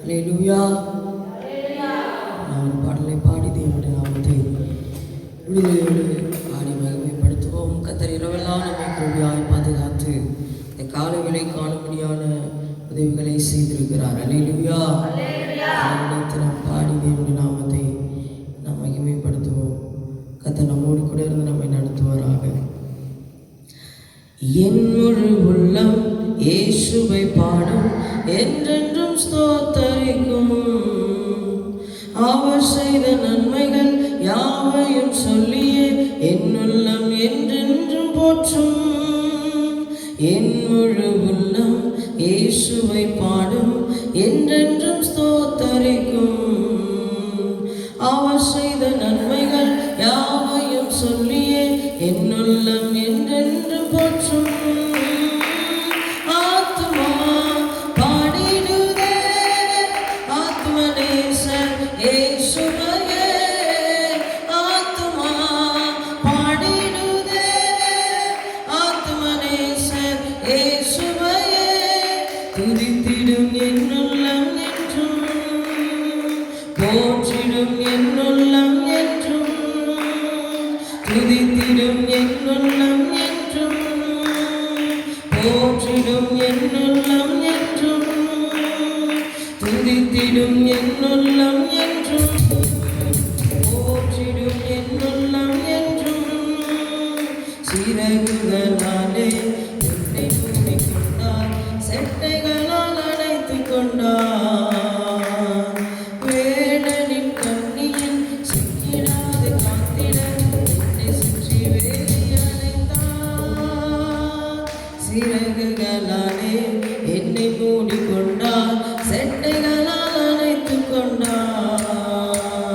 அல்லேலூயா. நான் பாடலை பாடி தேவனுடைய நாமத்தை விடுதலையோடு பாடி மகிமைப்படுத்துவோம். கர்த்தர் இரவெல்லாம் நம்மை கிருபையாய் பாதுகாத்து இந்த காலங்களை காணும்படியான உதவிகளை செய்திருக்கிறார். அல்லேலூயா. நாம் பாடி தேவனுடைய நாமத்தை நாம் மகிமைப்படுத்துவோம். கர்த்தர் நம்மோடு கூட இருந்து நம்மை நடத்துவாராக. என் முழு உள்ளம் இயேசுவை பாடும், என்றென்றும் ஸ்தோத்தரிக்கும். அவர் செய்த நன்மைகள் யாவையும் சொல்லியே என் உள்ளம் என்றென்றும் போற்றும். என் முழு உள்ளம் இயேசுவை பாடும், என்றென்றும் ஸ்தோத்தரிக்கும். அவர் செய்த நன்மைகள் யாவையும் சொல்லியே என் உள்ளம் என்றென்றும் போற்றும். ஆத்துமா பாடிடுதே ஆத்மநேசர் இயேசுவையே. ஆத்துமா பாடிடுதே ஆத்மநேசர் இயேசுவையே. துதித்திடும் என் உள்ளம் என்றும், போற்றிடும் என் உள்ளம் என்றும், துதித்திடும் என் உள்ளம் என்றும், போற்றிடும் என் உள்ளம் என்றும், துதித்திடும் என் உள்ளம் என்றும், போற்றிடும் என் உள்ளம் என்றும். சிறகுகளாலே என்னை மூடிக்கொண்டார், செட்டைகளால் அணைத்துக் கொண்டார். வேடனின் கண்ணியில் சிக்கிடாது காத்திட என்னை சுற்றி வேலி அணைத்தார். சிறகுகளாலே என்னை மூடிக்கொண்டார், செட்டைகளால் அணைத்துக் கொண்டார்.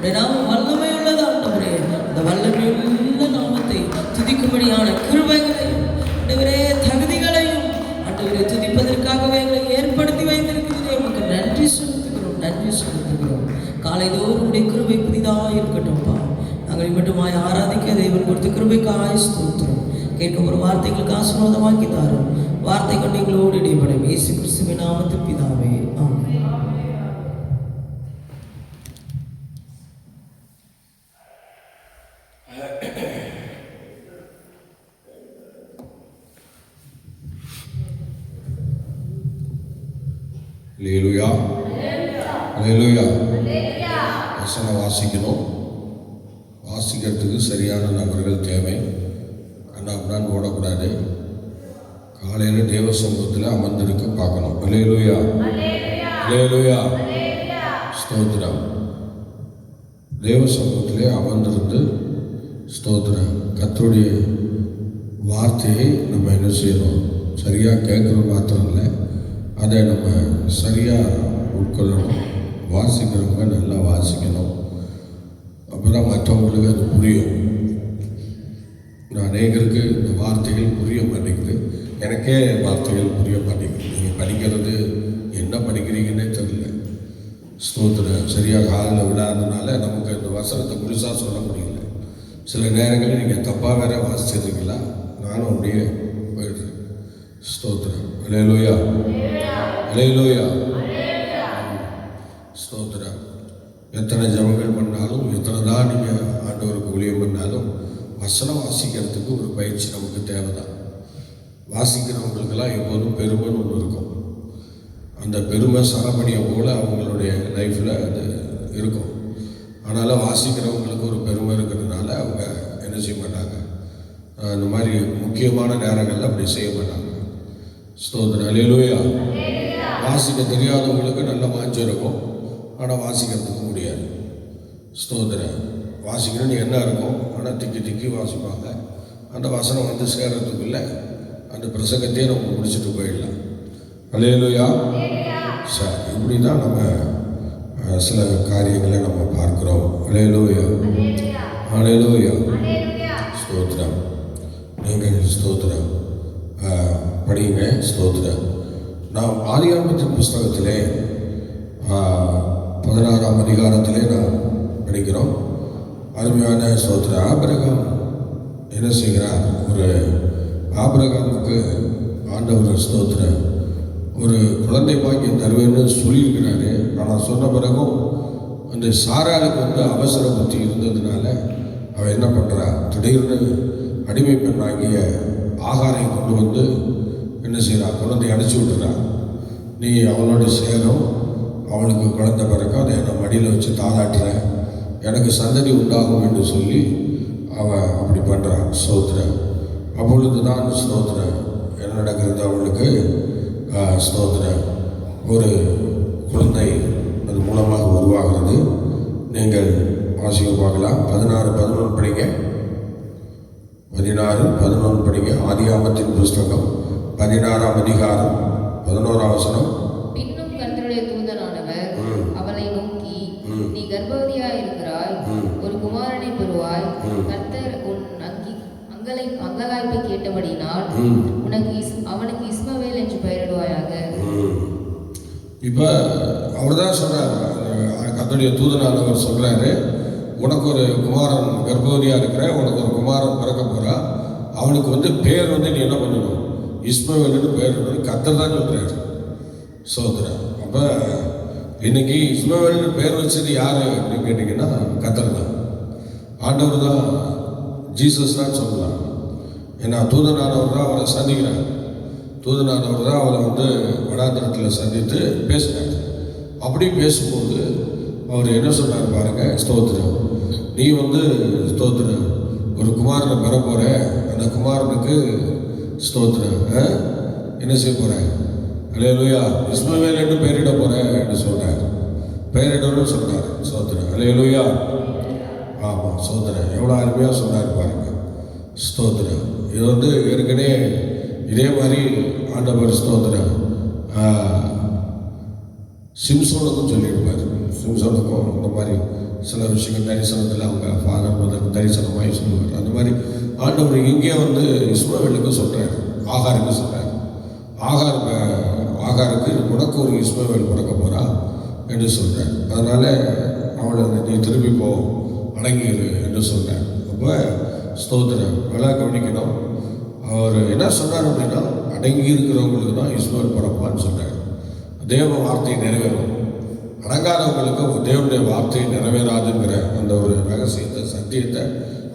உடைய நாமம் வல்லமை உள்ளது ஆண்டவரே. அந்த வல்லமை உள்ள நாமத்தை துதிக்கும்படியான கிருபைகளையும் ஆண்டவரே தகுதிகளையும் ஆண்டவரே துதிப்பதற்காகவே எங்களை ஏற்படுத்தி வைத்திருக்கிறதே உமக்கு நன்றி செலுத்துகிறோம், நன்றி செலுத்துகிறோம். காலைதோறும் உடைய கிருபை புதிதாக இருக்கட்டும்ப்பா. நாங்கள் மட்டுமாய் ஆராதிக்க தேவன் கொடுத்த கிருபைக்காய் ஸ்தோத்திரம். கேட்கும் ஒரு வார்த்தைகளுக்கு ஆசீர்வாதமாக்கி தாரும். வார்த்தை கொண்டு எங்களோடு இடைப்படும் இயேசு கிறிஸ்துவின் நாமத்தில் பிதாவே, ஆமென். அல்லேலூயா, அல்லேலூயா. வசனம் வாசிக்கணும். வாசிக்கிறதுக்கு சரியான நபர்கள் தேவை. அண்ணாப்டான் ஓடக்கூடாது. காலையில் தேவ சமூகத்தில் அமர்ந்திருக்க பார்க்கணும். அல்லேலூயா, அல்லேலூயா, ஸ்தோத்திரம். தேவ சமூகத்திலே அமர்ந்திருந்து ஸ்தோத்திரம். கர்த்தருடைய வார்த்தையை நம்ம என்ன செய்யணும்? சரியாக கேட்குறது மாத்திரம் இல்லை, அதை நம்ம சரியாக உட்கொள்ளணும். வாசிக்கிறவங்க நல்லா வாசிக்கணும். அப்போதான் மற்றவங்களுக்கு அது புரியும். அநேகருக்கு இந்த வார்த்தைகள் புரிய மாட்டேங்குது. எனக்கே வார்த்தைகள் புரிய மாட்டேங்குது. நீங்கள் படிக்கிறது என்ன படிக்கிறீங்கன்னே தெரியல. ஸ்தோத்திரம். சரியாக காலில் விடாததுனால நமக்கு இந்த வசனத்தை முழுசாக சொல்ல முடியல. சில நேரங்களில் நீங்கள் தப்பாக வேற வாசிச்சிருக்கீங்களா? நானும் அப்படியே போயிடுறேன். ஸ்தோத்திரம். அல்லேலூயா, அல்லேலூயா, ஸ்தோத்திரம். எத்தனை ஜெபங்கள் பண்ணாலும், எத்தனை தான் நீங்கள் ஆண்டவருக்கு ஊழியம் பண்ணாலும், வசனம் வாசிக்கிறதுக்கு ஒரு பயிற்சி நமக்கு தேவை தான். வாசிக்கிறவங்களுக்கெல்லாம் எப்போதும் பெருமைன்னு ஒன்று இருக்கும். அந்த பெருமை சரபணியை போல் அவங்களுடைய லைஃப்பில் அது இருக்கும். அதனால் வாசிக்கிறவங்களுக்கு ஒரு பெருமை இருக்கிறதுனால அவங்க என்ன செய்ய மாட்டாங்க, அந்த மாதிரி முக்கியமான நேரங்களில் அப்படி செய்ய மாட்டாங்க. ஸ்தோத்திரம். அல்லேலூயா. வாசிக்க தெரியாதவங்களுக்கு நல்ல வாஞ்சி இருக்கும், ஆனால் வாசிக்கிறதுக்கு முடியாது. ஸ்தோத்திரம். வாசிக்கணும்னு என்ன இருக்கும், ஆனால் திக்கி திக்கி வாசிப்பாங்க. அந்த வசனம் வந்து சேர்றதுக்குள்ள அந்த பிரசங்கத்தையே நம்ம முடிச்சுட்டு போயிடலாம். அல்லேலூயா. சரி, இப்படி தான் நம்ம சில காரியங்களை நம்ம பார்க்குறோம். அல்லேலூயா, அல்லேலூயா, ஸ்தோத்திரம். நீங்கள் ஸ்தோத்திரம் படிங்க. ஸ்தோத்திரம். நாம் ஆதியாகமத்தின் புஸ்தகத்திலே 16ஆம் அதிகாரத்திலே நாம் படிக்கிறோம். அருமையான ஸ்தோத்திரம். ஆபிரகாம் என்ன செய்கிறார்? ஒரு ஆபிரகாமுக்கு ஆண்டவர் ஸ்தோத்திரம் ஒரு குழந்தை பாக்கியம் தருவேன்னு சொல்லியிருக்கிறாரு. ஆனால் சொன்ன பிறகும் அந்த சாராளுக்கு வந்து அவசர புத்தி இருந்ததுனால அவன் என்ன பண்ணுறா? திடீர்னு அடிமை பெண்ணாகிய ஆகாரை கொண்டு வந்து என்ன செய்கிறா? குழந்தையை அடைச்சி விட்டுறா. நீ அவளோட சேரும், அவளுக்கு குழந்தை பிறக்கும், அதை நான் மடியில் வச்சு தாளாட்டுறேன், எனக்கு சந்ததி உண்டாகும் என்று சொல்லி அவன் அப்படி பண்ணுறான். ஸ்தோத்திரம். அப்பொழுது தான் ஸ்தோத்திரம் என்ன நடக்கிறது? அவளுக்கு ஸ்தோத்திரம் ஒரு குழந்தை அது மூலமாக உருவாகிறது. நீங்கள் வாசிக்க பார்க்கலாம். 16:11 படிங்க. 16:11 படிங்க. ஆதியாகமத்தின் புஸ்தகம் 16ஆம் அதிகாரம் 11ஆம் வசனம். பின்னும் கர்த்தருடைய தூதனானவர் அவளை நோக்கி, நீ கர்ப்பவதியாய் இருக்கிறாய், ஒரு குமாரனை பெறுவாய். கர்த்தர் உன் அங்கலாய்ப்பை கேட்டபடினால் அவனுக்கு இஸ்மவேல் என்று பெயரிடுவாயாக. இப்போ அவர் தான் சொல்றாரு, கர்த்தருடைய தூதனானவர் சொல்றாரு, உனக்கு ஒரு குமாரன் கர்ப்பவதியா இருக்கிற, உனக்கு ஒரு குமாரன் பிறக்க போறா, அவனுக்கு வந்து பேர் வந்து நீ என்ன பண்ணணும்? இஸ்மவேல்னு பேர் கர்த்தர் தான் சொல்றாரு. சோதரன். அப்போ இன்னைக்கு இஸ்மவேல்னு பேர் வச்சது யாரு அப்படின்னு கேட்டிங்கன்னா கர்த்தர் தான், ஆண்டவர் தான், ஜீசஸ் தான் சொல்லலாம். ஏன்னா தூதனானவர் தான் அவரை சந்திக்கிறார். தூதனானவர் தான் அவரை வந்து வடாந்திரத்தில் சந்தித்து பேசுகிறார். அப்படி பேசும்போது அவர் என்ன சொன்னார் பாருங்க. ஸ்தோத்திரம். நீ வந்து ஸ்தோத்திரம் ஒரு குமாரனை பெற போகிற, அந்த குமாரனுக்கு ஸ்தோத்திரம் என்ன செய்ய போகிற? அல்லேலூயா, இஸ்மவேல் என்று பெயரிட போகிறேன் என்று சொல்கிறார். பெயரிடணும்னு சொன்னார். ஸ்தோத்திரம். அல்லேலூயா. ஆமாம், ஸ்தோத்திரம். எவ்வளோ அருமையாக சொன்னார் பாருங்க. ஸ்தோத்திரம். இது வந்து ஏற்கனவே இதே மாதிரி ஆண்டவர் ஸ்தோத்திரம் சிம்சோனுக்கும் சொல்லியிருப்பார். சிம்சோனுக்கும் இந்த மாதிரி சில விஷயங்கள் தரிசனத்தில் அவங்க ஃபாதர் மதருக்கு தரிசனமாகி சொல்லுவார். அந்த மாதிரி ஆண்டவர் இங்கே வந்து இஸ்மவேலுக்கு சொல்கிறார், ஆகாருக்கு சொல்கிறார். ஆகாருக்கு உனக்கு ஒரு இஸ்மவேல் பிறக்க போகிறா என்று சொல்கிறார். அதனால் அவளை நீ திரும்பி போ, அடங்கிடு என்று சொல்கிறார். அப்போ ஸ்தோத்திரம் நல்லா கவனிக்கணும். அவர் என்ன சொன்னார் அப்படின்னா, அடங்கி இருக்கிறவங்களுக்கு தான் இஸ்மவேல் பிறப்பான்னு சொன்னார். தேவ வார்த்தை நிறைவேறும், அடங்காதவங்களுக்கு தேவனுடைய வார்த்தை நிறைவேறாதுங்கிற அந்த ஒரு ரகசியத்தை, சத்தியத்தை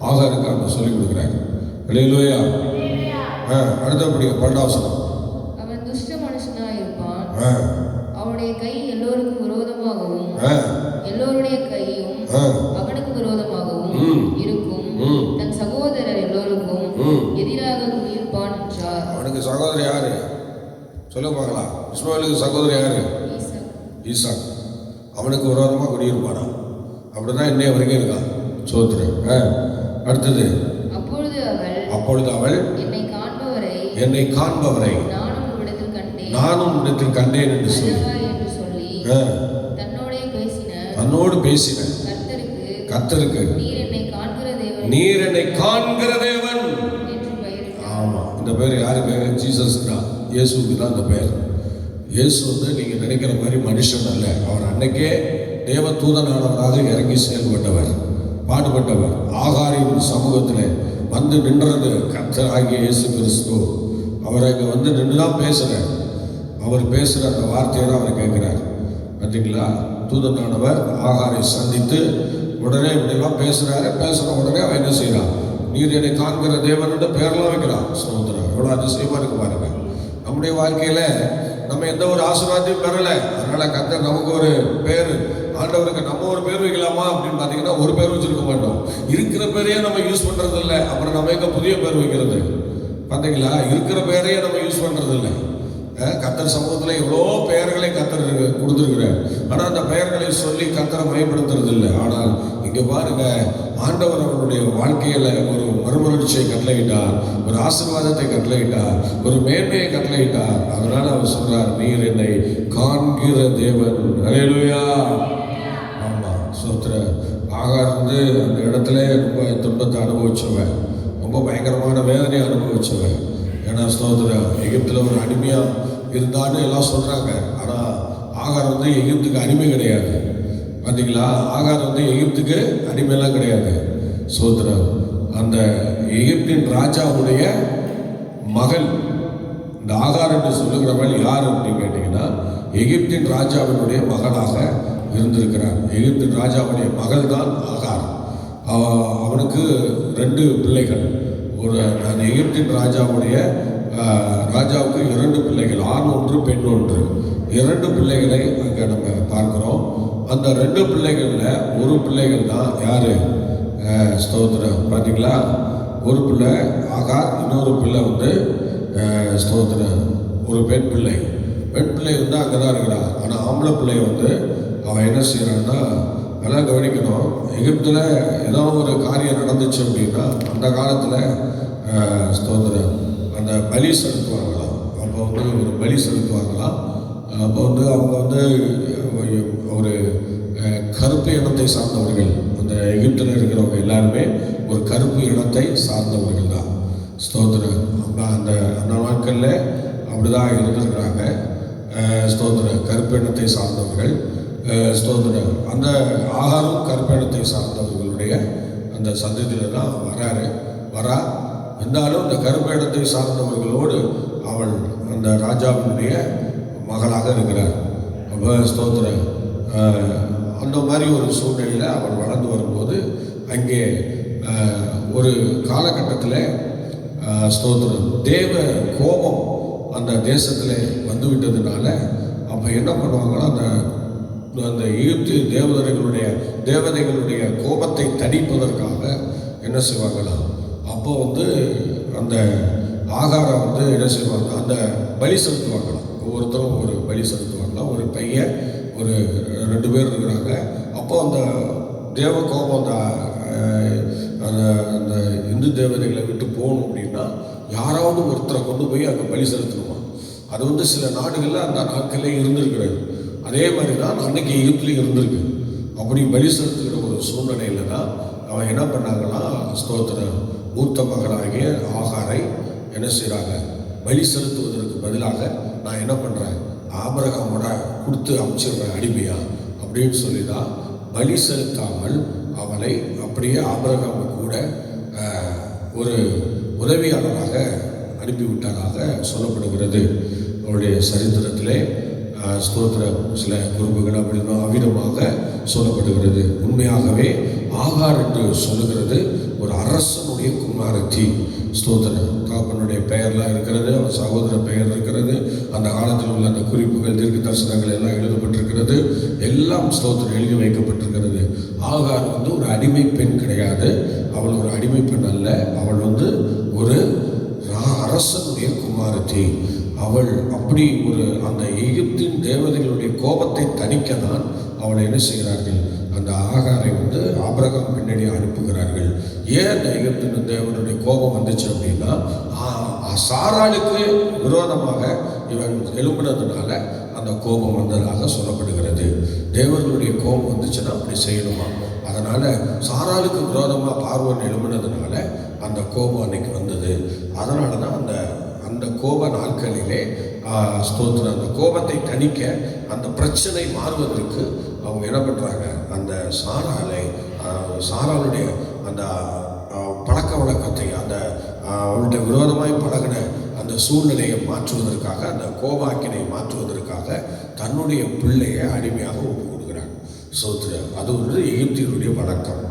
ஆகாருக்கு அவங்க சொல்லிக் கொடுக்குறாங்க. இல்லையா? அடுத்தபடிங்க 12 அவன் துஷ்ட மனுஷனாய் இருப்பான், அவனுடைய கை எல்லோருக்கும் விரோதமாகவும் எல்லோருடைய கையும் அவனுக்கு விரோதமாகவும் இருக்கும். தன் சகோதரர் எல்லோருக்கும் எதிராக குடியிருப்பான் என்றார். அவனுக்கு சகோதரர் யாரு சொல்ல பார்க்கலாம்? இஸ்மவேலுக்கு சகோதரர் யாரு? ஈசாக். அவனுக்கு விரோதமாக குடியிருப்பானா? அப்படிதான் இன்னைய வரைக்கும் இருக்கான். சோத்திரம். அடுத்தது, அப்பொழுது அவள் என்னை காண்பவரை நானும் இடத்தில் கண்டேன் என்று சொல்லி தன்னோடு பேசின கர்த்தருக்கு நீர் என்னை காண்கிற தேவன். ஆமா, இந்த பேர் யாருக்கு? ஜீசஸ் தான், இயேசுக்கு தான் இந்த பேர். இயேசு வந்து நீங்க நினைக்கிற மாதிரி மனுஷன் அல்ல. அவர் அன்னைக்கே தேவ தூதனானவராக இறங்கி செயல்பட்டவர், பாடுபட்டவர். ஆகாரின் சமூகத்தில் வந்து நின்றது கர்த்தர் ஆகிய இயேசு கிறிஸ்து. அவரை இங்கே வந்து நின்று தான் பேசுகிறார். அவர் பேசுகிற அந்த வார்த்தையை தான் அவர் கேட்குறார். பார்த்தீங்களா? தூதனானவர் ஆகாரை சந்தித்து உடனே இப்படிலாம் பேசுகிறாரு. பேசுகிற உடனே அவன் என்ன செய்கிறான்? நீர் என்னை காண்கிற தேவன் பேரெல்லாம் வைக்கிறான். சமுத்திரம் எவ்வளோ அதிசயமாக இருக்கு பாருங்க. நம்முடைய வாழ்க்கையில் நம்ம எந்த ஒரு ஆசீர்வாதத்தையும் பெறலை. அதனால் கர்த்தர் நமக்கு ஒரு பேர், ஆண்டவருக்கு நம்ம ஒரு பேர் வைக்கலாமா அப்படின்னு பார்த்தீங்கன்னா ஒரு பேர் வச்சிருக்க மாட்டோம். இருக்கிற பேரையே நம்ம யூஸ் பண்ணுறது இல்லை. அப்புறம் நம்ம எங்கே புதிய பேர் வைக்கிறது? பார்த்தீங்களா? இருக்கிற பேரையே நம்ம யூஸ் பண்ணுறது இல்லை. கர்த்தர் சமூகத்தில் எவ்வளோ பெயர்களை கர்த்தர் கொடுத்துருக்குறார். ஆனால் அந்த பெயர்களை சொல்லி கர்த்தரை மயப்படுத்துறது இல்லை. ஆனால் இங்கே பாருங்க, ஆண்டவர் அவருடைய வாழ்க்கையில் ஒரு மறுமலர்ச்சியை கட்டளையிட்டார், ஒரு ஆசீர்வாதத்தை கட்டளையிட்டார், ஒரு மேன்மையை கட்டளையிட்டார். அதனால அவர் சொல்றார், நீர் என்னை காண்கிற தேவன். அல்லேலூயா. ஆமாம், சோத்திர. ஆகார் வந்து அந்த இடத்துல ரொம்ப துன்பத்தை அனுபவிச்சவன், ரொம்ப பயங்கரமான வேதனையை அனுபவிச்சவன். ஏன்னா ஸ்தோத்திரம், எகிப்தில் ஒரு அடிமையாக இருந்தான்னு எல்லாம் சொல்கிறாங்க. ஆனால் ஆகார் வந்து எகிப்துக்கு அடிமை கிடையாது. பார்த்தீங்களா? ஆகார் வந்து எகிப்துக்கு அடிமையெல்லாம் கிடையாது. ஸ்தோத்திரம். அந்த எகிப்தின் ராஜாவுடைய மகள். இந்த ஆகார் என்று சொல்லுகிறவள் யார் அப்படின்னு கேட்டிங்கன்னா, எகிப்தின் ராஜாவினுடைய மகளாக இருந்திருக்கிறார். எகிப்தின் ராஜாவுடைய மகள் தான் ஆகார். அவனுக்கு 2 பிள்ளைகள். அந்த எகிப்தின் ராஜாவுக்கு 2 பிள்ளைகள், ஆண் ஒன்று பெண் ஒன்று. 2 பிள்ளைகளை அங்கே நம்ம பார்க்குறோம். அந்த 2 பிள்ளைகளில் ஒரு பிள்ளைகள் தான் யாரு? ஸ்தோத்திரம். பார்த்தீங்களா? ஒரு பிள்ளை ஆகார், இன்னொரு பிள்ளை வந்து ஸ்தோத்திரம் ஒரு பெண் பிள்ளை. பெண் பிள்ளை வந்து அங்கே தான் இருக்கிறான். ஆனால் ஆம்பளை பிள்ளை வந்து அவன் என்ன செய்கிறான்னா, நல்லா கவனிக்கணும். எகிப்தில் ஏதோ ஒரு காரியம் நடந்துச்சு அப்படின்னா அந்த காலத்தில் ஸ்தோத்திரம் அந்த பலி செலுத்துவாங்களாம். அப்போ வந்து ஒரு பலி செலுத்துவாங்களாம். அப்போ வந்து அவங்க வந்து ஒரு கருப்பு இனத்தை சார்ந்தவர்கள். அந்த எகிப்தில் இருக்கிறவங்க எல்லாருமே ஒரு கருப்பு இனத்தை சார்ந்தவர்கள் தான். ஸ்தோத்திரம். அந்த நாட்களில் அப்படி தான் இருந்திருக்கிறாங்க. ஸ்தோத்திரம், கருப்பு இனத்தை சார்ந்தவர்கள். ஸ்தோத்திரம். அந்த ஆகாரம் கருப்பினத்தை சார்ந்தவர்களுடைய அந்த சந்ததியில் தான் வரா. இருந்தாலும் இந்த கருப்பினத்தை சார்ந்தவர்களோடு அவள் அந்த ராஜாவினுடைய மகளாக இருக்கிறார். அப்போ ஸ்தோத்திரம். அந்த மாதிரி ஒரு சூழ்நிலையில் அவள் வளர்ந்து வரும்போது அங்கே ஒரு காலகட்டத்தில் ஸ்தோத்திரம் தேவ கோபம் அந்த தேசத்தில் வந்துவிட்டதுனால அப்போ என்ன பண்ணுவாங்கன்னா, அந்த எகிப்து தேவதைகளுடைய கோபத்தை தடிப்பதற்காக என்ன செய்வாங்களாம், அப்போ வந்து அந்த ஆகாரம் வந்து என்ன செய்வாங்க, அந்த பலி செலுத்துவாங்களாம். ஒவ்வொருத்தரும் ஒரு பலி செலுத்துவாங்களாம். ஒரு பையன், ஒரு 2 பேர் இருக்கிறாங்க. அப்போ அந்த தேவ கோபம் அந்த இந்து தேவதைகளை விட்டு போகணும் அப்படின்னா யாராவது ஒருத்தரை கொண்டு போய் அங்கே பலி செலுத்தணுமா. அது வந்து சில நாடுகளில் அந்த நாட்களே இருந்திருக்கிறது. அதே மாதிரி தான் அன்னைக்கு எகிப்தில் இருந்திருக்கு. அப்படி பலி செலுத்துகிற ஒரு ஒரு சூழ்நிலையில் தான் அவன் என்ன பண்ணாங்கன்னா, ஸ்தோத்திரம், மூத்த மகனாகிய ஆகாரை என்ன செய்கிறாங்க, பலி செலுத்துவதற்கு பதிலாக நான் என்ன பண்ணுறேன், ஆபிரகாமோட கொடுத்து அனுப்பிச்சிடுறேன் அடிமையா அப்படின்னு சொல்லி தான் பலி செலுத்தாமல் அவளை அப்படியே ஆபிரகாம கூட ஒரு உதவியாளராக அனுப்பிவிட்டதாக சொல்லப்படுகிறது. அவருடைய சரித்திரத்திலே ஸ்தோத்திரம் சில குறிப்புகள் அப்படின்னா அவ்விதமாக சொல்லப்படுகிறது. உண்மையாகவே ஆகார் என்று சொல்லுகிறது ஒரு அரசனுடைய குமாரத்தி. ஸ்தோத்திரம், தகப்பனுடைய பெயர்லாம் இருக்கிறது, அவன் சகோதர பெயர் இருக்கிறது, அந்த காலத்தில் உள்ள அந்த குறிப்புகள் தீர்க்க தரிசனங்கள் எல்லாம் எழுதப்பட்டிருக்கிறது, எல்லாம் ஸ்தோத்திரம் எழுதி வைக்கப்பட்டிருக்கிறது. ஆகார் ஒரு அடிமை பெண் கிடையாது, அவள் ஒரு அடிமை பெண் அல்ல, அவள் ஒரு அரசனுடைய குமாரத்தி. அவள் அப்படி ஒரு அந்த எகிப்தின் தேவதைகளுடைய கோபத்தை தணிக்க தான் அவளை என்ன செய்கிறார்கள், அந்த ஆகாரை ஆபிரகாம் பின்னாடி அனுப்புகிறார்கள். ஏன் அந்த எகிப்தின் தேவனுடைய கோபம் வந்துச்சு அப்படின்னா, சாராளுக்கு விரோதமாக இவன் எழும்பினதுனால அந்த கோபம் வந்ததாக சொல்லப்படுகிறது. தேவர்களுடைய கோபம் வந்துச்சுன்னா அப்படி செய்யணுமா, அதனால சாராளுக்கு விரோதமாக பார்வோன் எழும்பினதுனால அந்த கோபம் அன்னைக்கு வந்தது. அதனால தான் அந்த கோப நாட்களிலே ஸ்தோத்திரம், அந்த கோபத்தை தணிக்க, அந்த பிரச்சனை மாறுவதற்கு அவங்க என்ன பண்ணுறாங்க, அந்த சாராளுடைய அந்த பழக்க வழக்கத்தை, அந்த அவளுடைய விரோதமாய் பழகின அந்த சூழ்நிலையை மாற்றுவதற்காக, அந்த கோபாக்கினை மாற்றுவதற்காக தன்னுடைய பிள்ளையை அடிமையாக ஒப்பு கொடுக்குறாங்க. ஸ்தோத்திரம், அது எகிப்தியருடைய வழக்கம்.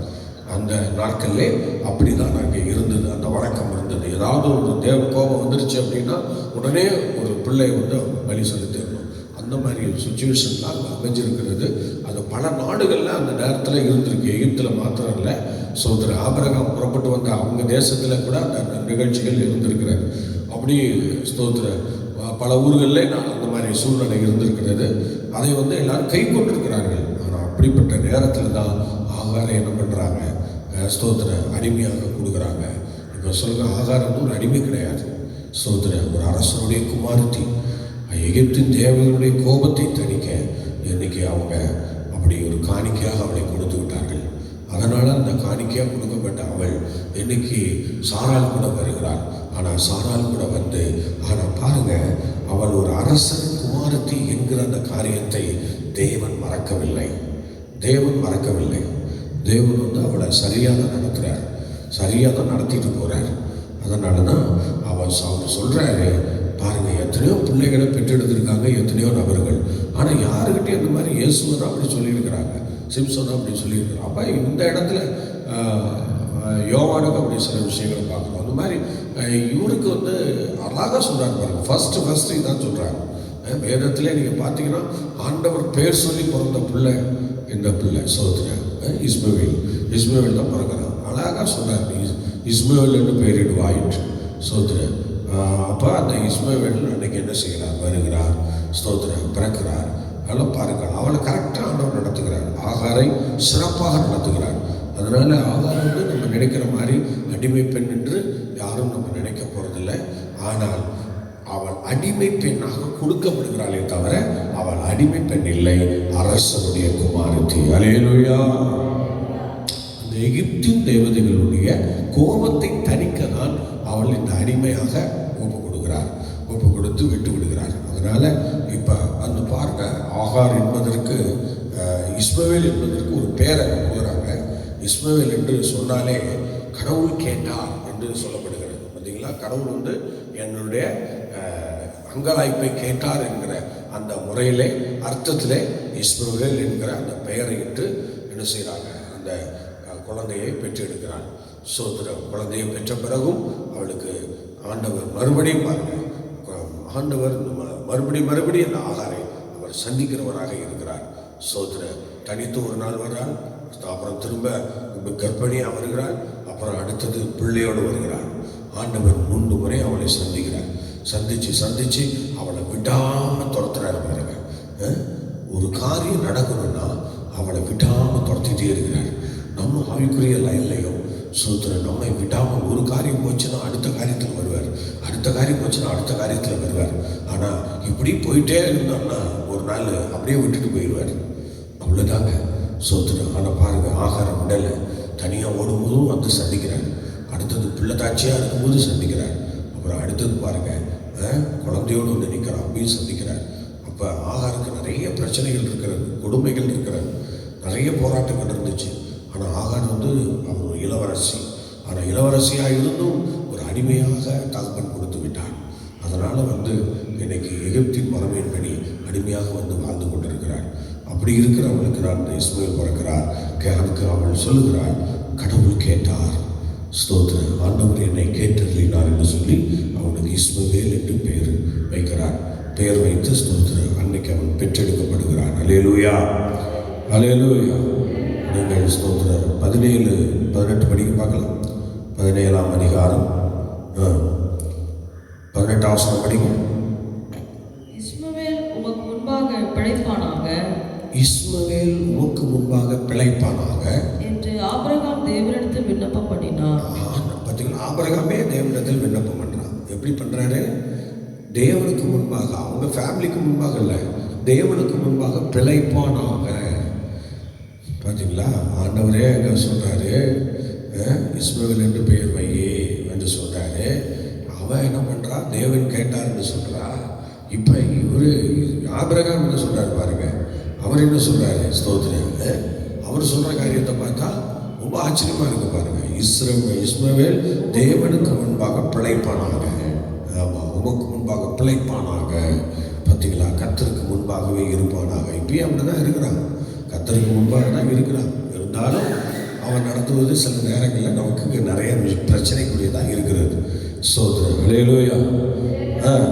அந்த நாட்களிலே அப்படி தான் அங்கே இருந்தது, அந்த வழக்கம் இருந்தது. ஏதாவது ஒரு தேவ கோபம் வந்துருச்சு அப்படின்னா உடனே ஒரு பிள்ளை பலி செலுத்திடணும். அந்த மாதிரி ஒரு சுச்சுவேஷன் தான் அங்கே அமைஞ்சிருக்கிறது. அது பல நாடுகளில் அந்த நேரத்தில் இருந்திருக்கு, எகிப்தில் மாத்திரம் இல்லை. சோதரர் ஆபிரகாம் புறப்பட்டு வந்த அவங்க தேசத்தில் கூட அந்த நிகழ்ச்சிகள் இருந்திருக்கிறார். அப்படி ஸ்தோத்திர பல ஊர்களில் நான் அந்த மாதிரி சூழ்நிலை இருந்திருக்கிறது. அதை எல்லாரும் கை கொண்டிருக்கிறார்கள். ஆனால் அப்படிப்பட்ட நேரத்தில் தான் ஆகாரை என்ன பண்ணுறாங்க, ஸ்தோத்திர அடிமையாக கொடுக்குறாங்க. இப்போ சொல்லுங்க, ஆகாரம் ஒரு அடிமை கிடையாது, ஸ்தோத்திர ஒரு அரசனுடைய குமாரத்தி. எகிப்தின் தேவர்களுடைய கோபத்தை தணிக்க இன்னைக்கு அவங்க அப்படி ஒரு காணிக்கையாக அவளை கொடுத்து விட்டார்கள். அதனால் அந்த காணிக்கையாக கொடுக்கப்பட்ட அவள் இன்னைக்கு சாரால் கூட வருகிறாள். ஆனால் சாரால் கூட ஆனால் பாருங்க, அவள் ஒரு அரசன் குமாரத்தி என்கிற அந்த காரியத்தை தேவன் மறக்கவில்லை. தேவன் அவளை சரியாக நடத்துகிறார், சரியாக தான் நடத்திட்டு போகிறார். அதனால தான் அவர் சொல்கிறாரு, பாருங்க, எத்தனையோ பிள்ளைகளை பெற்றெடுத்திருக்காங்க எத்தனையோ நபர்கள். ஆனால் யாருக்கிட்டே அந்த மாதிரி இயேசுவை தான் அப்படி சொல்லியிருக்கிறாங்க, சிம்சோன் தான் அப்படி சொல்லியிருக்கிறாங்க. அப்போ இந்த இடத்துல யோவானுக்கு அப்படி சில விஷயங்களை பார்க்கணும். அந்த மாதிரி இவருக்கு அழகாக சொல்கிறாங்க பாருங்க. ஃபஸ்ட்டு இதான் சொல்கிறாங்க. வேதத்திலே நீங்கள் பார்த்தீங்கன்னா ஆண்டவர் பேர் சொல்லி பிறந்த பிள்ளை இந்த பிள்ளை சோதரன் இஸ்மவேல் தான் பிறக்கிறான். அழகாக சொல்கிறார், இஸ்மவேல் என்று பெயரிடுவாயிற்று சோதரன். அப்போ அந்த இஸ்மவேல் அன்னைக்கு என்ன செய்கிறார், வருகிறார், ஸ்தோத்திரம், பிறக்கிறார். அதெல்லாம் பாருங்கள், அவளை கரெக்டாக ஆண்டவர் நடத்துகிறார், ஆகாரை சிறப்பாக நடத்துகிறார். அதனால் ஆகாரை நம்ம நினைக்கிற மாதிரி அடிமை பெண் என்று யாரும் நம்ம நினைக்க போகிறதில்லை. ஆனால் அவள் அடிமை பெண்ணாக கொடுக்கப்படுகிறாளே தவிர அவள் அடிமை பெண் இல்லை, அரசனுடைய குமாரத்தி. அல்லேலூயா. அந்த எகிப்தின் தேவதைகளுடைய கோபத்தை தணிக்க தான் அவள் இந்த அடிமையாக ஒப்பு கொடுத்து விட்டு விடுகிறார். அதனால் இப்போ பாருங்க, ஆகார் என்பதற்கு இஸ்மவேல் என்பதற்கு ஒரு பேரை கொடுக்குறாங்க. இஸ்மவேல் என்று சொன்னாலே கடவுள் கேட்டார் என்று சொல்லப்படுகிறது. பார்த்தீங்களா, கடவுள் என்னுடைய அங்கலாய்ப்பை கேட்டார் என்கிற அந்த முறையிலே அர்த்தத்திலே இஸ்மவேல் என்கிற அந்த பெயரை இட்டு என்ன செய்கிறாங்க, அந்த குழந்தையை பெற்றெடுக்கிறார். சோதரம் குழந்தையை பெற்ற பிறகும் அவளுக்கு ஆண்டவர் மறுபடியும் பாருங்க, ஆண்டவர் மறுபடியும் அந்த ஆகாரை அவர் சந்திக்கிறவராக இருக்கிறார். சோதர தனித்து ஒரு நாள் வர்றார், அப்புறம் திரும்ப கர்ப்பிணியாக வருகிறார், அப்புறம் அடுத்தது பிள்ளையோடு வருகிறார். ஆண்டவர் 3 முறை அவளை சந்திச்சு அவளை விடாமல் துரத்துறாரு பாருங்க. ஒரு காரியம் நடக்கணும்னா அவளை விடாமல் துரத்திட்டே இருக்கிறார். நம்ம ஆவிக்குரிய லைன்லையும் சோதரன் நம்மை விடாமல் ஒரு காரியம் போச்சுன்னா அடுத்த காரியத்தில் வருவார், அடுத்த காரியம் போச்சுன்னா அடுத்த காரியத்தில் வருவார். ஆனால் இப்படி போயிட்டே இருந்தோம்னா ஒரு நாள் அப்படியே விட்டுட்டு போயிடுவார். அவ்வளோதாங்க. சோத்துறேன். ஆனால் பாருங்க, ஆகாரம் விடலை. தனியாக ஓடும்போதும் வந்து சந்திக்கிறார். அடுத்தது பிள்ளை தாட்சியாக இருக்கும்போது சந்திக்கிறார். அப்புறம் அடுத்தது பாருங்க, குழந்தையோடு வந்து நிற்கிறார், அப்பயும் சந்திக்கிறார். அப்போ ஆகாருக்கு நிறைய பிரச்சனைகள் இருக்கிறது, கொடுமைகள் இருக்கிறது, நிறைய போராட்டங்கள் இருந்துச்சு. ஆனால் ஆகார் வந்து அவர் ஒரு இளவரசி. ஆனால் இளவரசியாக இருந்தும் ஒரு அடிமையாக தகப்பன் கொடுத்து விட்டார். அதனால் வந்து இன்னைக்கு எகிப்தின் மரபின்படி அடிமையாக வந்து வாழ்ந்து கொண்டிருக்கிறார். அப்படி இருக்கிறவளுக்கு நான் இந்த இஸ்மவேல் பிறக்கிறார். அதுக்கு அவள் சொல்லுகிறார், கடவுள் கேட்டார், ஸ்தோத்திரம், ஆண்டவர் என்னை கேட்டறினார் என்று சொல்லி அவனுக்கு இஸ்மவேல் என்று பெயர் வைக்கிறார். பெயர் வைத்து ஸ்தோத்திரம், அன்னைக்கு அவன் பெற்றெடுக்கப்படுகிறான். அல்லேலூயா, அல்லேலூயா. நீங்கள் ஸ்தோத்திரம் 17-18 படிக்க பார்க்கலாம். 17ஆம் அதிகாரம் 18 வசனம் படிக்கும். இஸ்மவேல் உமக்கு முன்பாக பிழைப்பானாக, இஸ்மவேல் உமக்கு முன்பாக பிழைப்பானாக என்று ஆபிரகாம் தேவனிடத்தில் விண்ணப்பம் பண்ணினார். பார்த்தீங்களா, ஆபிரகாமே தேவனிடத்தில் விண்ணப்பம் பண்ணுறான். எப்படி பண்ணுறாரு? தேவனுக்கு முன்பாக, அவங்க ஃபேமிலிக்கு முன்பாக இல்லை, தேவனுக்கு முன்பாக பிழைப்பானாக. பார்த்தீங்களா, ஆண்டவரே என்ன சொல்கிறாரு, இஸ்மவேல் என்று பெயர் வையே என்று சொல்கிறாரு. அவன் என்ன பண்ணுறா, தேவன் கேட்டார்னு சொல்கிறா. இப்போ இவர் ஆபிரகாம் என்ன சொல்கிறாரு பாருங்க, அவர் என்ன சொல்கிறாரு, ஸ்தோத்திரம், அவர் சொல்கிற காரியத்தை பார்த்தா ரொம்ப ஆச்சரியமாக இருக்குது பாருங்க. இஸ்மவேல் தேவனுக்கு முன்பாக பிழைப்பானாக. ஆமாம், உமக்கு முன்பாக பிழைப்பானாக. பார்த்தீங்களா, கர்த்தருக்கு முன்பாகவே இருப்பானாக. இப்பயும் அப்படி தான் இருக்கிறான், கர்த்தருக்கு முன்பாக தான் இருக்கிறான். இருந்தாலும் அவன் நடத்துவது சில நேரங்களில் நமக்கு நிறைய பிரச்சனைக்குரியதாக இருக்கிறது. ஸ்தோத்திரம், அல்லேலூயா.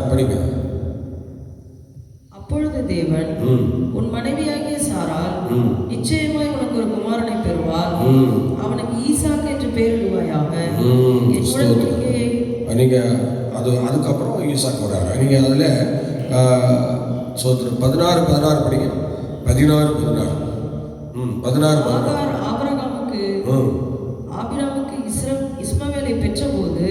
படிங்க. அப்பொழுது தேவன், உன் மனைவியாகிய சாராள் நிச்சயமாய் உனக்கு ஒரு குமாரனை பெறுவாள், அவனுக்கு ஈசாக்கு என்று பெயரிடுவாயாக. நீங்க அதுக்கப்புறம் ஈசாக்கு வர்றாரு. நீங்க அதுல சோத்திரம் 16 படிங்க. 16 ஆபிராமுக்கு இஸ்மவேலை பெற்றபோது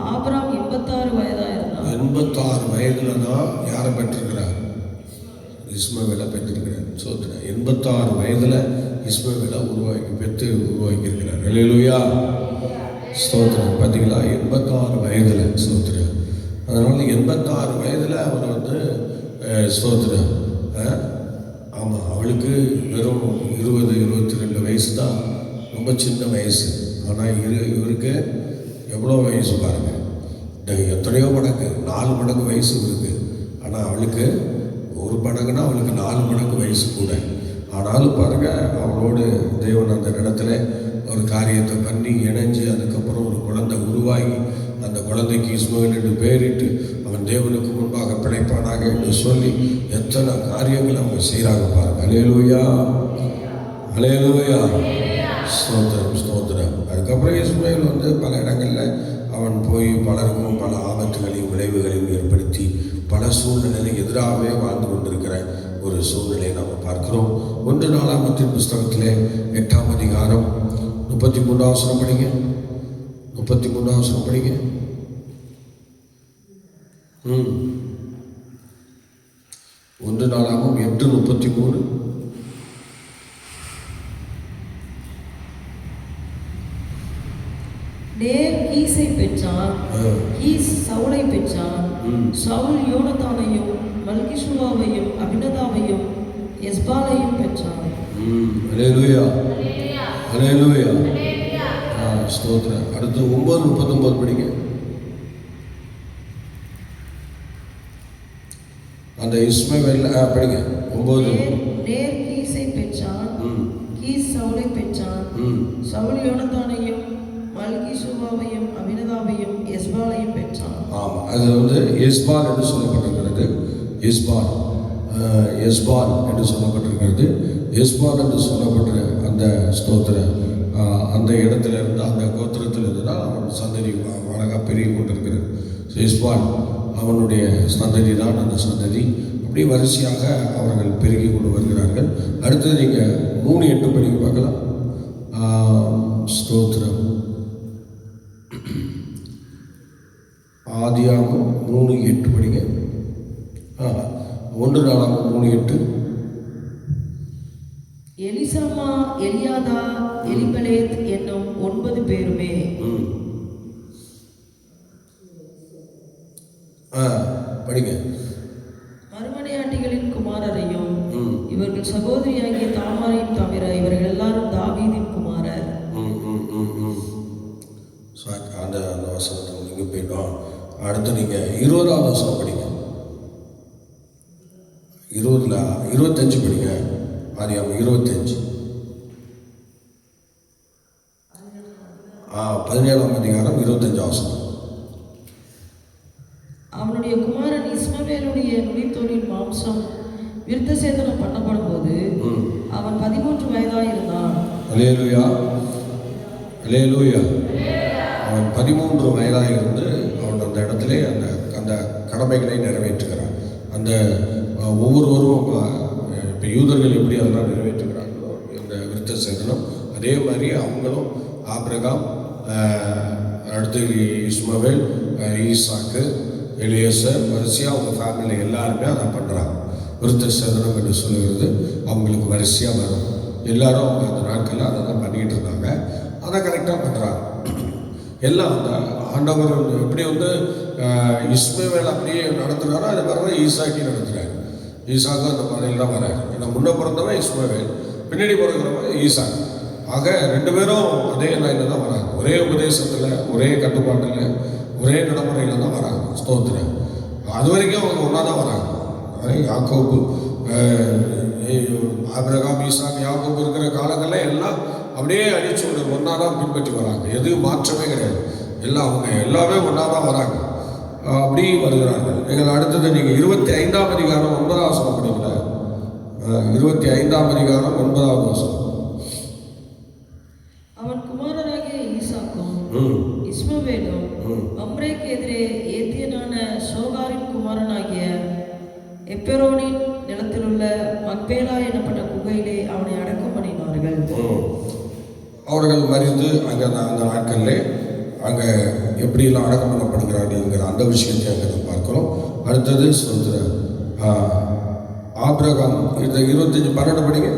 ஆபிராம் 86 வயதாக இருந்தார். 86 வயதுல தான் யாரை பெற்றிருக்கிறார்? இஸ்மவேலை பெற்றிருக்கிறார். சோத்திரம், 86 வயதுல இஸ்மவேலை உருவாக்கியிருக்கிறார். அல்லேலூயா, ஸ்தோத்திரம். பார்த்தீங்களா, 86 வயதுல. ஸ்தோத்திரம். அதனால 86 வயதுல அவர் வந்து ஸ்தோத்திரம். ஆமாம், அவளுக்கு வெறும் 20-22 வயசு தான், ரொம்ப சின்ன வயசு. ஆனால் இவருக்கு எவ்வளோ வயசு பாருங்க, எத்தனையோ மடங்கு, 4 மடங்கு வயசு இருக்கு. ஆனால் அவளுக்கு 1 மடங்குன்னா அவளுக்கு 4 மடங்கு வயசு கூட. ஆனாலும் பாருங்க, அவளோடு தேவன் அந்த இடத்துல ஒரு காரியத்தை பண்ணி இணைஞ்சு அதுக்கப்புறம் ஒரு குழந்தை உருவாகி அந்த குழந்தைக்கு இஸ்மவேல் என்று பெயரிட்டு அவன் தேவனுக்கு முன்பாக பிழைப்பானாக என்று சொல்லி எத்தனை காரியங்கள் அவங்க செய்கிறாங்க பாருங்க. அல்லேலூயா, அல்லேலூயா, ஸ்தோத்திரம், ஸ்தோத்திரம். அதுக்கப்புறம் இஸ்மவேல் வந்து பல இடங்களில் அவன் போய் பலருக்கும் பல ஆபத்துகளையும் விளைவுகளையும் ஏற்படுத்தி பல சூழ்நிலைகளை எதிராகவே வாழ்ந்து கொண்டிருக்கிற ஒரு சூழ்நிலையை நாம் பார்க்கிறோம். 1 நாளாகமத்தின் புஸ்தகத்திலே 8ஆம் அதிகாரம் 33 வசனம் படிங்க. 33 வசனம் படிங்க. 1 நாளாகவும் 8:33. நேர் கீசை பெற்றான், கீஸ் சவுலை பெற்றான், சவுல் யோனத்தானையும் மல்கிஷூவாவையும் அபினதாவையும் எஸ்பாலையும் பெற்றான். அல்லேலூயா, அல்லேலூயா, ஸ்தோத்திரம். அடுத்து 9:39 படிங்க. அந்த இஸ்மவேல் படிங்க. 9. நேர் கீசை பெற்றான், கீஸ் சவுலை பெற்றான், சவுல் யோனத்தானையும் மல்கிஷூவாவையும் அபினதாவையும் எஸ்பாலையும் பெற்றான். ஆமாம், அது வந்து எஸ்பால் என்று சொல்லப்பட்டிருக்கிறது. எஸ்பால் என்று சொல்லப்பட்டிருக்கிறது. எஸ்பால் என்று சொல்லப்பட்ட அந்த ஸ்தோத்திர அந்த இடத்துல இருந்து, அந்த கோத்திரத்தில் இருந்து தான் அவன் சந்ததி அழகாக பெருகி கொண்டிருக்கிறது. எஸ்பால் அவனுடைய சந்ததி தான் அந்த சந்ததி. அப்படி வரிசையாக அவர்கள் பெருகி கொண்டு வருகிறார்கள். அடுத்தது நீங்கள் 3:8 படிக்க பார்க்கலாம். ஸ்தோத்திரம். ஆதியாகமம் 3:8 படிங்க. 1 நாளாகமம் 3:8. எலிசாமா, எலியாதா, எலிபலேத் என்னும் 9 பேருமே. படிங்க. மறுமனையாட்டிகளின் குமாரரையும் இவர்கள் சகோதரியாகிய தாமாரையும் தவிர இவர்கள் எல்லாரும் தாவீதின் குமாரர். அந்த வசனத்தை நீங்க போயிட்டோம். அடுத்து நீங்க 20வது வசனம் படிங்க. 25 படிங்க. ஆதியாகமம் 25 17ஆம் அதிகாரம் 25 வசனம். அவனுடைய குமாரன் இஸ்மவேலுடைய நுனித்தோலின் மாம்சம் விருத்த சேதனம் பண்ணப்படும் போது அவன் 13 வயதாயிருந்தான். அல்லேலூயா, அல்லேலூயா. அவன் 13 வயதாயிருந்து அவன் அந்த இடத்திலே அந்த கடமைகளை நிறைவேற்றுகிறான். அந்த ஒவ்வொருவரும் இப்போ யூதர்கள் எப்படி அதெல்லாம் நிறைவேற்றுகிறாங்களோ இந்த விருத்த சேதனம், அதே மாதிரி அவங்களும் ஆபிரகாம், அடுத்து இஸ்மவேல், ஈசாக்கு, எலியேசர், வரிசையாக அவங்க ஃபேமிலியில் எல்லாருமே அதை பண்ணுறாங்க. விருத்த சேதனம் என்று சொல்லுகிறது அவங்களுக்கு வரிசையாக வரும். எல்லாரும் அவங்க அந்த நாட்களில் அதை தான் பண்ணிக்கிட்டு இருந்தாங்க. அதை கரெக்டாக பண்ணுறாங்க எல்லாம். அந்த ஆண்டவர் எப்படி இஸ்மவேல் அப்படியே நடத்துகிறாரோ அது மாதிரி தான் ஈசாக்கி நடத்துகிறார். ஈசாக்கும் அந்த மாதிரியில் தான் வராரு. ஏன்னா முன்ன பிறந்தவன் இஸ்மவேல், பின்னாடி பிறக்கிறவன் ஈசாக். ஆக 2 பேரும் அதே லைனில் தான் வராங்க. ஒரே உபதேசத்தில், ஒரே கட்டுப்பாட்டில், ஒரே நடைமுறையில் தான் வராங்க. ஸ்தோத்திரம். அது வரைக்கும் அவங்க ஒன்றா தான் வராங்க. யாக்கோபு, ஆபிரகாம், ஈசாக், யாக்கோபு இருக்கிற காலங்களில் எல்லாம் அப்படியே அடிச்சு ஒன்றா தான் பின்பற்றி வராங்க. எதுவும் மாற்றமே கிடையாது. எல்லாம் அவங்க எல்லாமே ஒன்றா தான் வராங்க. அப்படி வருகிறார்கள். நீங்கள் அடுத்தது நீங்கள் 25ஆம் அதிகாரம் 9வது வசனம் படிக்கல. 25ஆம் அதிகாரம் 9வது வசனம். அவன் குமாரராகிய ஈசாக்கும் இஸ்மவேலும் மம்ரேக்கு எதிரே ஏத்தியனான சோகாரின் குமாரனாகிய எப்பெரோனின் நிலத்திலுள்ள மக்பேலா எனப்பட்ட குகையிலே அவனை அடக்கம் பண்ணினார்கள். அவர்கள் மறித்து அங்கே அந்த நாட்களிலே அங்கே எப்படியெல்லாம் அடக்கம் பண்ணப்படுகிறார்கள்ங்கிற அந்த விஷயத்தை அங்கே நம்ம பார்க்கிறோம். அடுத்தது சொல்கிற ஆபிரகாம், இந்த 25:12 படிங்க.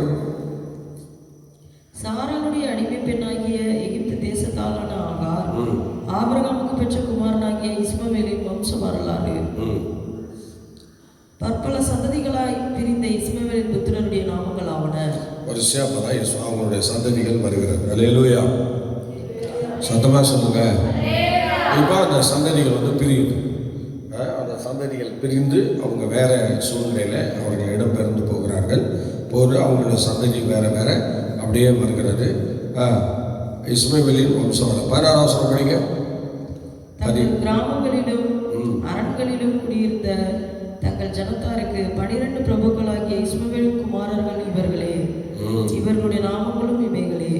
சாராளுடைய அடிமை பெண்ணாகிய எகிப்து தேசத்தாலான ஆகார் ஆபிரகாமுக்கு பெற்ற குமாரனாகிய இஸ்மவேலின் வம்ச வரலாறு. பற்பல சந்ததிகளாய் பிரிந்த இஸ்மவேலின் புத்திரருடைய நாமங்கள் ஆவன. வரிசையா பார்த்தா அவங்களுடைய சந்ததிகள் வருகிறது. அல்லேலூயா, சத்தமாக சொல்லுங்க. இப்போ அந்த சந்ததிகள் பிரியுது. அந்த சந்ததிகள் பிரிந்து அவங்க வேற சூழ்நிலையில் அவர்கள் இடம்பெயர்ந்து போகிறார்கள். அவங்களுடைய சந்ததி வேற வேற அப்படியே வருகிறது. இஸ்மவேலின் வம்சம் 16ஆம் வசனம் படிங்க. கிராமங்களிலும் அரண்களிலும் குடியிருந்த தங்கள் ஜனத்தாருக்கு 12 பிரபுக்களாகிய இஸ்மவேலின் குமாரர்கள் இவர்களே. இவர்களுடைய நாமங்களும் இவைகளே.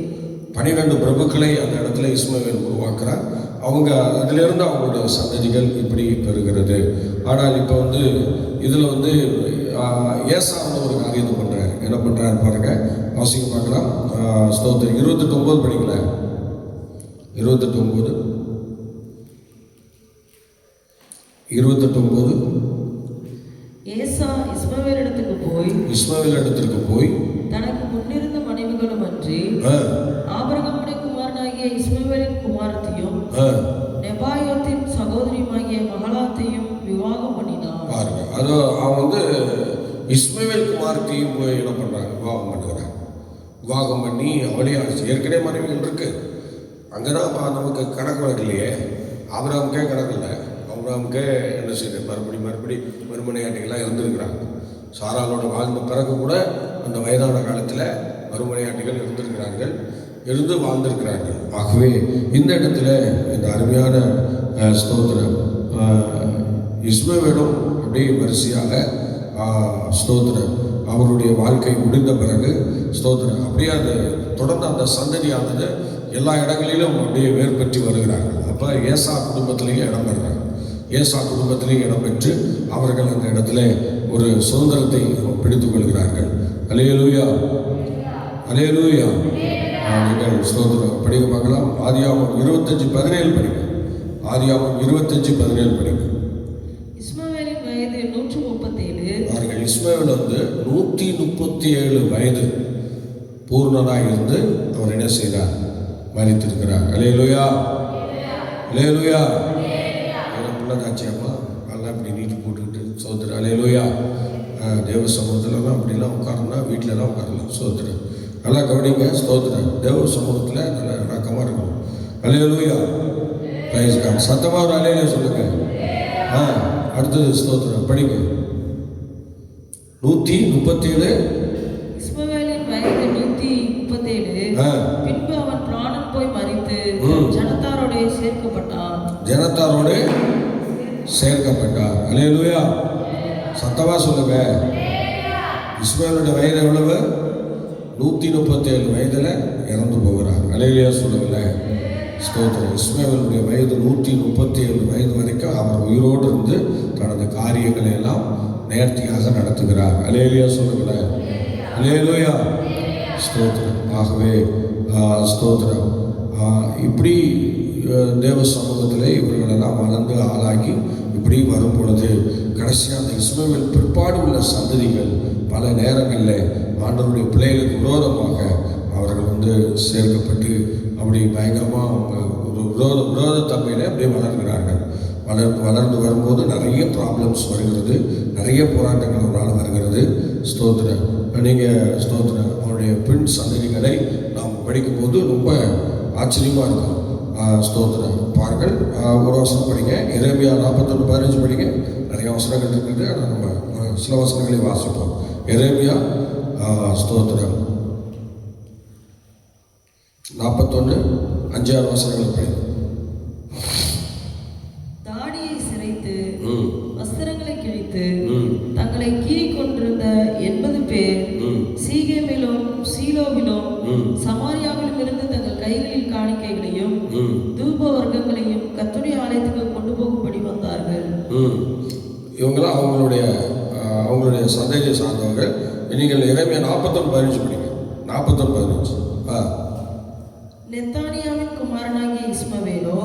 12 பிரபுக்களை அந்த இடத்துல இஸ்மவேல் உருவாக்குறார். அவங்க அதிலிருந்து அவங்களுடைய சந்ததிகள் இப்படி பெறுகிறது. ஆனால் இப்போ இதில் ஏசா ஒரு காரியத்தை பண்ணுறாரு. என்ன பண்ணுறாரு பாருங்க, வாசிக்க பார்க்கலாம். ஸ்தோத்திரம். 28:9 படிக்கல. 28:9. ஏசா இஸ்மவேல் இடத்துக்கு போய் தனக்கு முன்னிருந்த மனைவிகளும் அன்றி ஆபிரகாமுடைய குமாரனாகிய இஸ்மவேலின் குமாரத்தையும் நெபாயோத்தின் சகோதரியுமாகிய மகளாத்தையும் விவாகம் பண்ணினான். பாருங்க, அது அவன் இஸ்மவேல் குமாரத்தையும் போய் என்ன பண்றாங்க, விவாகம் பண்ணுகிறாங்க. விவாகம் பண்ணி அவளையும் ஏற்கனவே மனைவிகள் இருக்கு. அங்கதான் நமக்கு கணக்கு வழக்கு இல்லையே. ஆபிரகாமுக்கே கணக்கு இல்லை. ஆபிரகாமுக்கே என்ன செய்யுது, மறுபடி மறுமனையாட்டிகளாக இருந்திருக்கிறாங்க. சாராளோட வாழ்ந்த பிறகு கூட அந்த வயதான காலத்தில் மறுமனையாட்டிகள் இருந்திருக்கிறார்கள், இருந்து வாழ்ந்திருக்கிறார்கள். ஆகவே இந்த இடத்துல இந்த அருமையான ஸ்தோத்திரம் இஸ்மவேலும் அப்படியே வரிசையாக ஸ்தோத்திரம் அவருடைய வாழ்க்கை முடிந்த பிறகு ஸ்தோத்திரம் அப்படியே அது தொடர்ந்து அந்த சந்ததியானது எல்லா இடங்களிலும் அப்படியே வேறுபற்றி வருகிறார்கள். அப்போ ஏசா குடும்பத்திலேயே இடம்பெறுறாங்க. ஏசா குடும்பத்திலேயே இடம்பெற்று அவர்கள் அந்த இடத்துல ஒரு சுதந்திரத்தை பிடித்துக் கொள்கிறார்கள். அல்லேலூயா, அல்லேலூயா. நீங்கள் ஸ்தோத்திரம் படிக்க பார்க்கலாம். ஆதியாகமம் 25:17 படிங்க. ஆதியாகமம் 25:17 படிங்க. இஸ்மவேலின் வயது 137. அவர்கள் இஸ்மவேல் 137 வயது. பூர்ணனாக இருந்து அவர் என்ன செய்தார்? மரித்திருக்கிறார். அல்லேலூயா, அல்லேலூயா. பிள்ளைதாச்சியம்மா நல்லா இப்படி நீட்டி போட்டுக்கிட்டு சோதரர். அல்லேலூயா. தேவ சமூகத்தில் தான் அப்படிலாம் உட்காரனா, வீட்டில் தான் உட்காரலாம். சோதரர் நல்லா கவனிங்க. ஸ்தோத்திரம். தேவ சமூகத்தில் நல்லா ரக்கமாக இருக்கணும். அல்லேலூயா, பிரைஸ் காட். சத்தமாக ஒரு அல்லேலூயா சொல்லுங்க. அடுத்தது ஸ்தோத்திரம் படிங்க. 137. இஸ்மவேலின் வயது 137. பின்பு அவன் பிராணன் போய் மரித்து ஜனத்தாரோடு சேர்க்கப்பட்டான். ஜனத்தாரோடு சேர்க்கப்பட்டார். அல்லேலூயா, சத்தமா சொல்லுங்க. இஸ்மவேலுடைய வயது எவ்வளவு? 137 வயதில் இறந்து போகிறார். அல்லேலூயா சொல்லுங்களேன். ஸ்தோத்திரம். இஸ்மவேலுடைய வயது 137 வயது வரைக்கும் அவர் உயிரோடு இருந்து தனது காரியங்களை எல்லாம் நேர்த்தியாக நடத்துகிறார். அல்லேலூயா சொல்லுங்களேன். அல்லேலூயா, ஸ்தோத்திரம். ஆகவே ஸ்தோத்திரம். இப்படி தேவ சமூகத்தில் இவர்களெல்லாம் வளர்ந்து ஆளாகி இப்படி வரும் பொழுது கடைசியாக அந்த இஸ்மவேல் பிற்பாடு உள்ள சந்ததிகள் பல நேரங்களில் ஆண்டவருடைய பிள்ளைகளுக்கு விரோதமாக அவர்கள் சேர்க்கப்பட்டு அப்படி பயங்கரமாக அவங்க ஒரு விரோதத்தன்மையிலே அப்படியே வளர்கிறார்கள். வளர்ந்து வரும்போது நிறைய ப்ராப்ளம்ஸ் வருகிறது, நிறைய போராட்டங்கள் அவரால் வருகிறது. ஸ்தோத்திரம். நீங்கள் ஸ்தோத்திரம் அவருடைய பின் சந்ததிகளை நாம் படிக்கும்போது ரொம்ப ஆச்சரியமாக இருக்கும். ஸ்தோத்திரம். பாருங்கள், ஒரு வசனம் படிங்க. எரேமியா 41:15 படிங்க. நிறைய வசனங்கள் இருக்குது, ஆனால் நம்ம சில வசனங்களை வாசிப்போம். எரேமியா ஸ்தோத்திரம் 41:5-6 வசனங்களை படிங்க. தாடியை சிரைத்து வஸ்திரங்களை கிழித்து தங்களை கீறிக் கொண்டிருந்த 80 பேர் சீகேமிலும் சீலோவிலும் சமாரியாவிலும் இருந்து தங்கள் கைகளில் காணிக்கைகளையும் தூப வர்க்கங்களையும் கர்த்தருடைய ஆலயத்துக்கு கொண்டு போகும்படி வந்தார்கள். இவங்களாம் அவங்களுடைய சந்ததியை சார்ந்தவர்கள். நீங்கள் எரேமியா 41:15 படிங்க. 41:15. நெத்தானியாவின் குமாரனாகிய இஸ்மவேலோ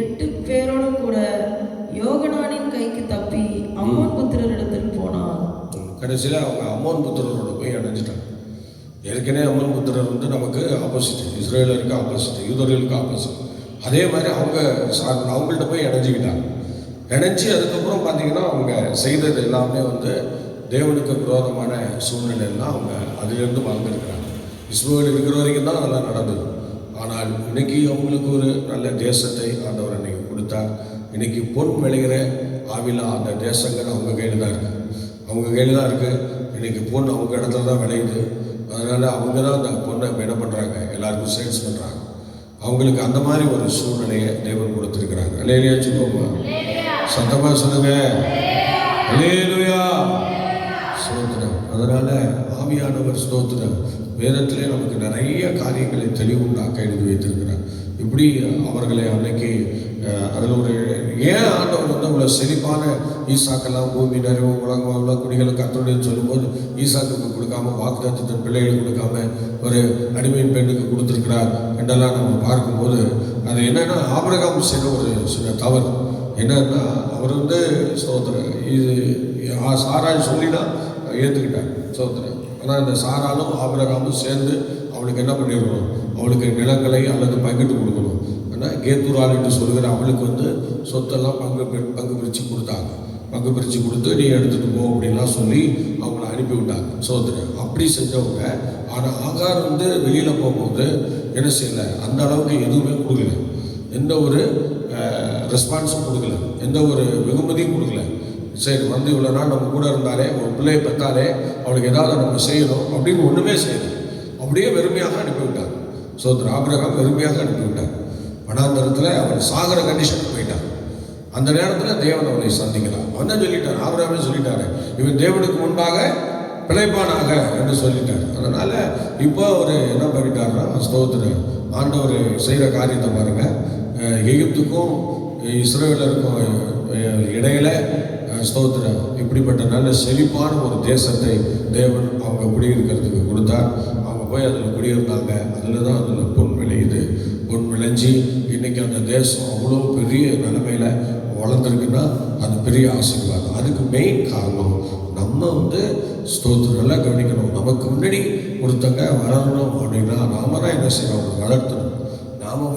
8 பேரோடு கூட யோகனானின் கைக்கு தப்பி அம்மோன் புத்திரரிடத்தில் போனான். கடைசியில் அவங்க அம்மோன் புத்திரரோட போய் அடைஞ்சிட்டாங்க. ஏற்கனவே அம்மோன் புத்திரர் நமக்கு ஆப்போசிட், இஸ்ரேலருக்கு ஆப்போசிட், யூதர்களுக்கு ஆப்போசிட். அதே மாதிரி அவங்கள்ட்ட போய் இணைஞ்சிக்கிட்டாங்க. இணைஞ்சி அதுக்கப்புறம் பார்த்தீங்கன்னா அவங்க செய்தது எல்லாமே தேவனுக்கு விரோதமான சூழ்நிலையெல்லாம் அவங்க அதிலிருந்து வாழ்ந்துருக்கிறாங்க. இஸ்ரேல் இருக்கிற வரைக்கும் தான் அதெல்லாம் நடந்தது. ஆனால் இன்னைக்கு அவங்களுக்கு ஒரு நல்ல தேசத்தை ஆண்டவர் அன்னைக்கு கொடுத்தார். இன்னைக்கு பொன் விளைகிற ஆவிலா அந்த தேசங்கள் அவங்க கையில் தான் இருக்குது. அவங்க கையில் தான் இருக்குது. இன்னைக்கு பொன் அவங்க இடத்துல தான் விளையுது. அதனால் அவங்க தான் அந்த பொண்ணை என்ன பண்ணுறாங்க, எல்லாருக்கும் சேல்ஸ் பண்ணுறாங்க. அவங்களுக்கு அந்த மாதிரி ஒரு சூழ்நிலையை தேவன் கொடுத்துருக்கிறாங்க. அல்லேலூயா சொல்லுவோமா? சத்தமாக சொல்லுங்க. அல்லேலூயா, ஸ்தோத்திரம். அதனால் ஆவியானவர் ஸ்தோத்திரம் வேதத்திலே நமக்கு நிறைய காரியங்களை தெளிவுண்டாக்க எழுதி வைத்திருக்கிறார். இப்படி அவர்களை அன்னைக்கு அதில் ஒரு ஏன் ஆண்டவர் அவ்வளோ செழிப்பான ஈசாக்கெல்லாம் பூமி நிறைவு உலகம் உள்ள குடிகளை கர்த்தருடையன்னு சொல்லும்போது ஈசாக்குக்கு கொடுக்காம வாக்குத்தத்தத்தின் பிள்ளைகளுக்கு கொடுக்காம ஒரு அடிமையின் பெண்ணுக்கு கொடுத்துருக்கிறார் என்றெல்லாம் நம்ம பார்க்கும்போது அது என்னென்னா ஆபிரகாம் செய்த ஒரு சின்ன தவறு என்னன்னா அவர் ஸ்தோத்திரம் இது சாராய் சொல்லினா ஏற்றுக்கிட்டார். ஸ்தோத்திரம். ஆனால் இந்த சாராலும் ஆபிரகாமும் சேர்ந்து அவளுக்கு என்ன பண்ணிடணும், அவளுக்கு நிலங்களை அல்லது பங்கிட்டு கொடுக்கணும். ஆனால் கேத்தூரால் என்று சொல்கிற அவளுக்கு சொத்தெல்லாம் பங்கு பிரித்து கொடுத்தாங்க. பங்கு பிரித்து கொடுத்து நீ எடுத்துகிட்டு போ அப்படின்லாம் சொல்லி அவங்கள அனுப்பி விட்டாங்க. சோதரன் அப்படி செஞ்சவங்க. ஆனால் ஆகார் வெளியில் போகும்போது என்ன செய்யலை, அந்த அளவுக்கு எதுவுமே கொடுக்கல, எந்த ஒரு ரெஸ்பான்ஸும் கொடுக்கல, எந்த ஒரு வெகுமதியும் கொடுக்கல. சரி இவ்வளோ நாள் நம்ம கூட இருந்தாலே, ஒரு பிள்ளையை பெற்றாலே அவளுக்கு ஏதாவது நம்ம செய்யணும் அப்படின்னு ஒன்றுமே செய்யணும். அப்படியே வெறுமையாக அனுப்பிவிட்டார். சோதரன் ஆபிரகாம் வெறுமையாக அனுப்பிவிட்டார். வனாந்தரத்தில் அவர் சாகர கண்டிஷனுக்கு போயிட்டார். அந்த நேரத்தில் தேவன் அவனை சந்திக்கிறார். அவன் தான் சொல்லிட்டார், ஆபிரகாமே சொல்லிட்டாரு, இவன் தேவனுக்கு முன்பாக பிழைப்பானாக என்று சொல்லிட்டார். அதனால் இப்போ அவர் என்ன பண்ணிட்டாருன்னா, ஸ்தோத்திரம் ஆண்டவர் செய்கிற காரியத்தை பாருங்கள். எகிப்துக்கும் இஸ்ரேலருக்கும் இடையில ஸ்தோத்திரம் இப்படிப்பட்ட நல்ல செழிப்பான ஒரு தேசத்தை தேவன் அவங்க குடியிருக்கிறதுக்கு கொடுத்தார். அவங்க போய் அதில் குடியிருந்தாங்க. அதில் தான் அதில் பொன் விளையுது. பொன் விளைஞ்சி இன்றைக்கி அந்த தேசம் அவ்வளோ பெரிய நிலைமையில் வளர்ந்துருக்குன்னா அது பெரிய ஆசீர்வாதம். அதுக்கு மெயின் காரணம் நம்ம ஸ்தோத்திரம் நல்லா கவனிக்கணும். நமக்கு முன்னாடி ஒருத்தங்க வளரணும் அப்படின்னா நாம தான் என்ன செய்யணும்? வளர்த்தணும். நாம்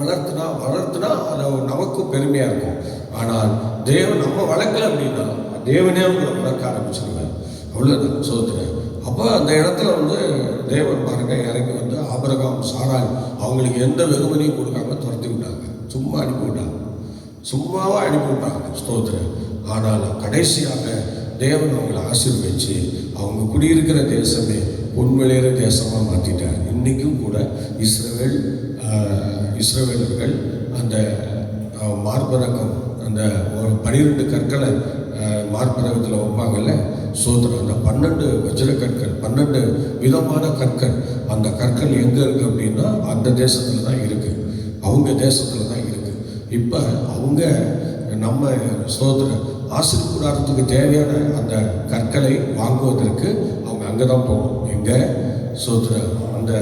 வளர்த்துனா அது நமக்கும் பெருமையாக இருக்கும். ஆனால் தேவன் நம்ம வளர்க்கல அப்படின்னா தேவனே அவங்களை வளர்க்க ஆரம்பிச்சிருவார். அவ்வளோதான் ஸ்தோத்திரம். அப்போ அந்த இடத்துல தேவன் பாருங்க இறங்கி ஆபிரகாம், சாராள் அவங்களுக்கு எந்த வெகுமதியும் கொடுக்காம துரத்தி விட்டாங்க. சும்மா அனுப்பி விட்டாங்க, சும்மாவா அனுப்பி விட்டாங்க. ஸ்தோத்திரம். ஆனால் கடைசியாக தேவன் அவங்களை ஆசீர்வதிச்சு அவங்க குடியிருக்கிற தேசமே பொன்விளையிற தேசமாக மாற்றிட்டார். இன்றைக்கும் கூட இஸ்ரவேலர்கள் அந்த மார்பரக்கம், அந்த 12 கற்களை மார்பரகத்தில் வைப்பாங்கல்ல சோதரம், அந்த 12 வஜ்ர கற்கள், 12 விதமான கற்கள், அந்த கற்கள் எங்கே இருக்குது அப்படின்னா அந்த தேசத்தில் தான் இருக்குது, அவங்க தேசத்தில் தான் இருக்குது. இப்போ அவங்க நம்ம ஸ்தோத்திரம் ஆசீர் கூடாரத்துக்கு தேவையான அந்த கற்களை வாங்குவதற்கு அவங்க அங்கே தான் போகணும். எங்கே? ஸ்தோத்திரம் அந்த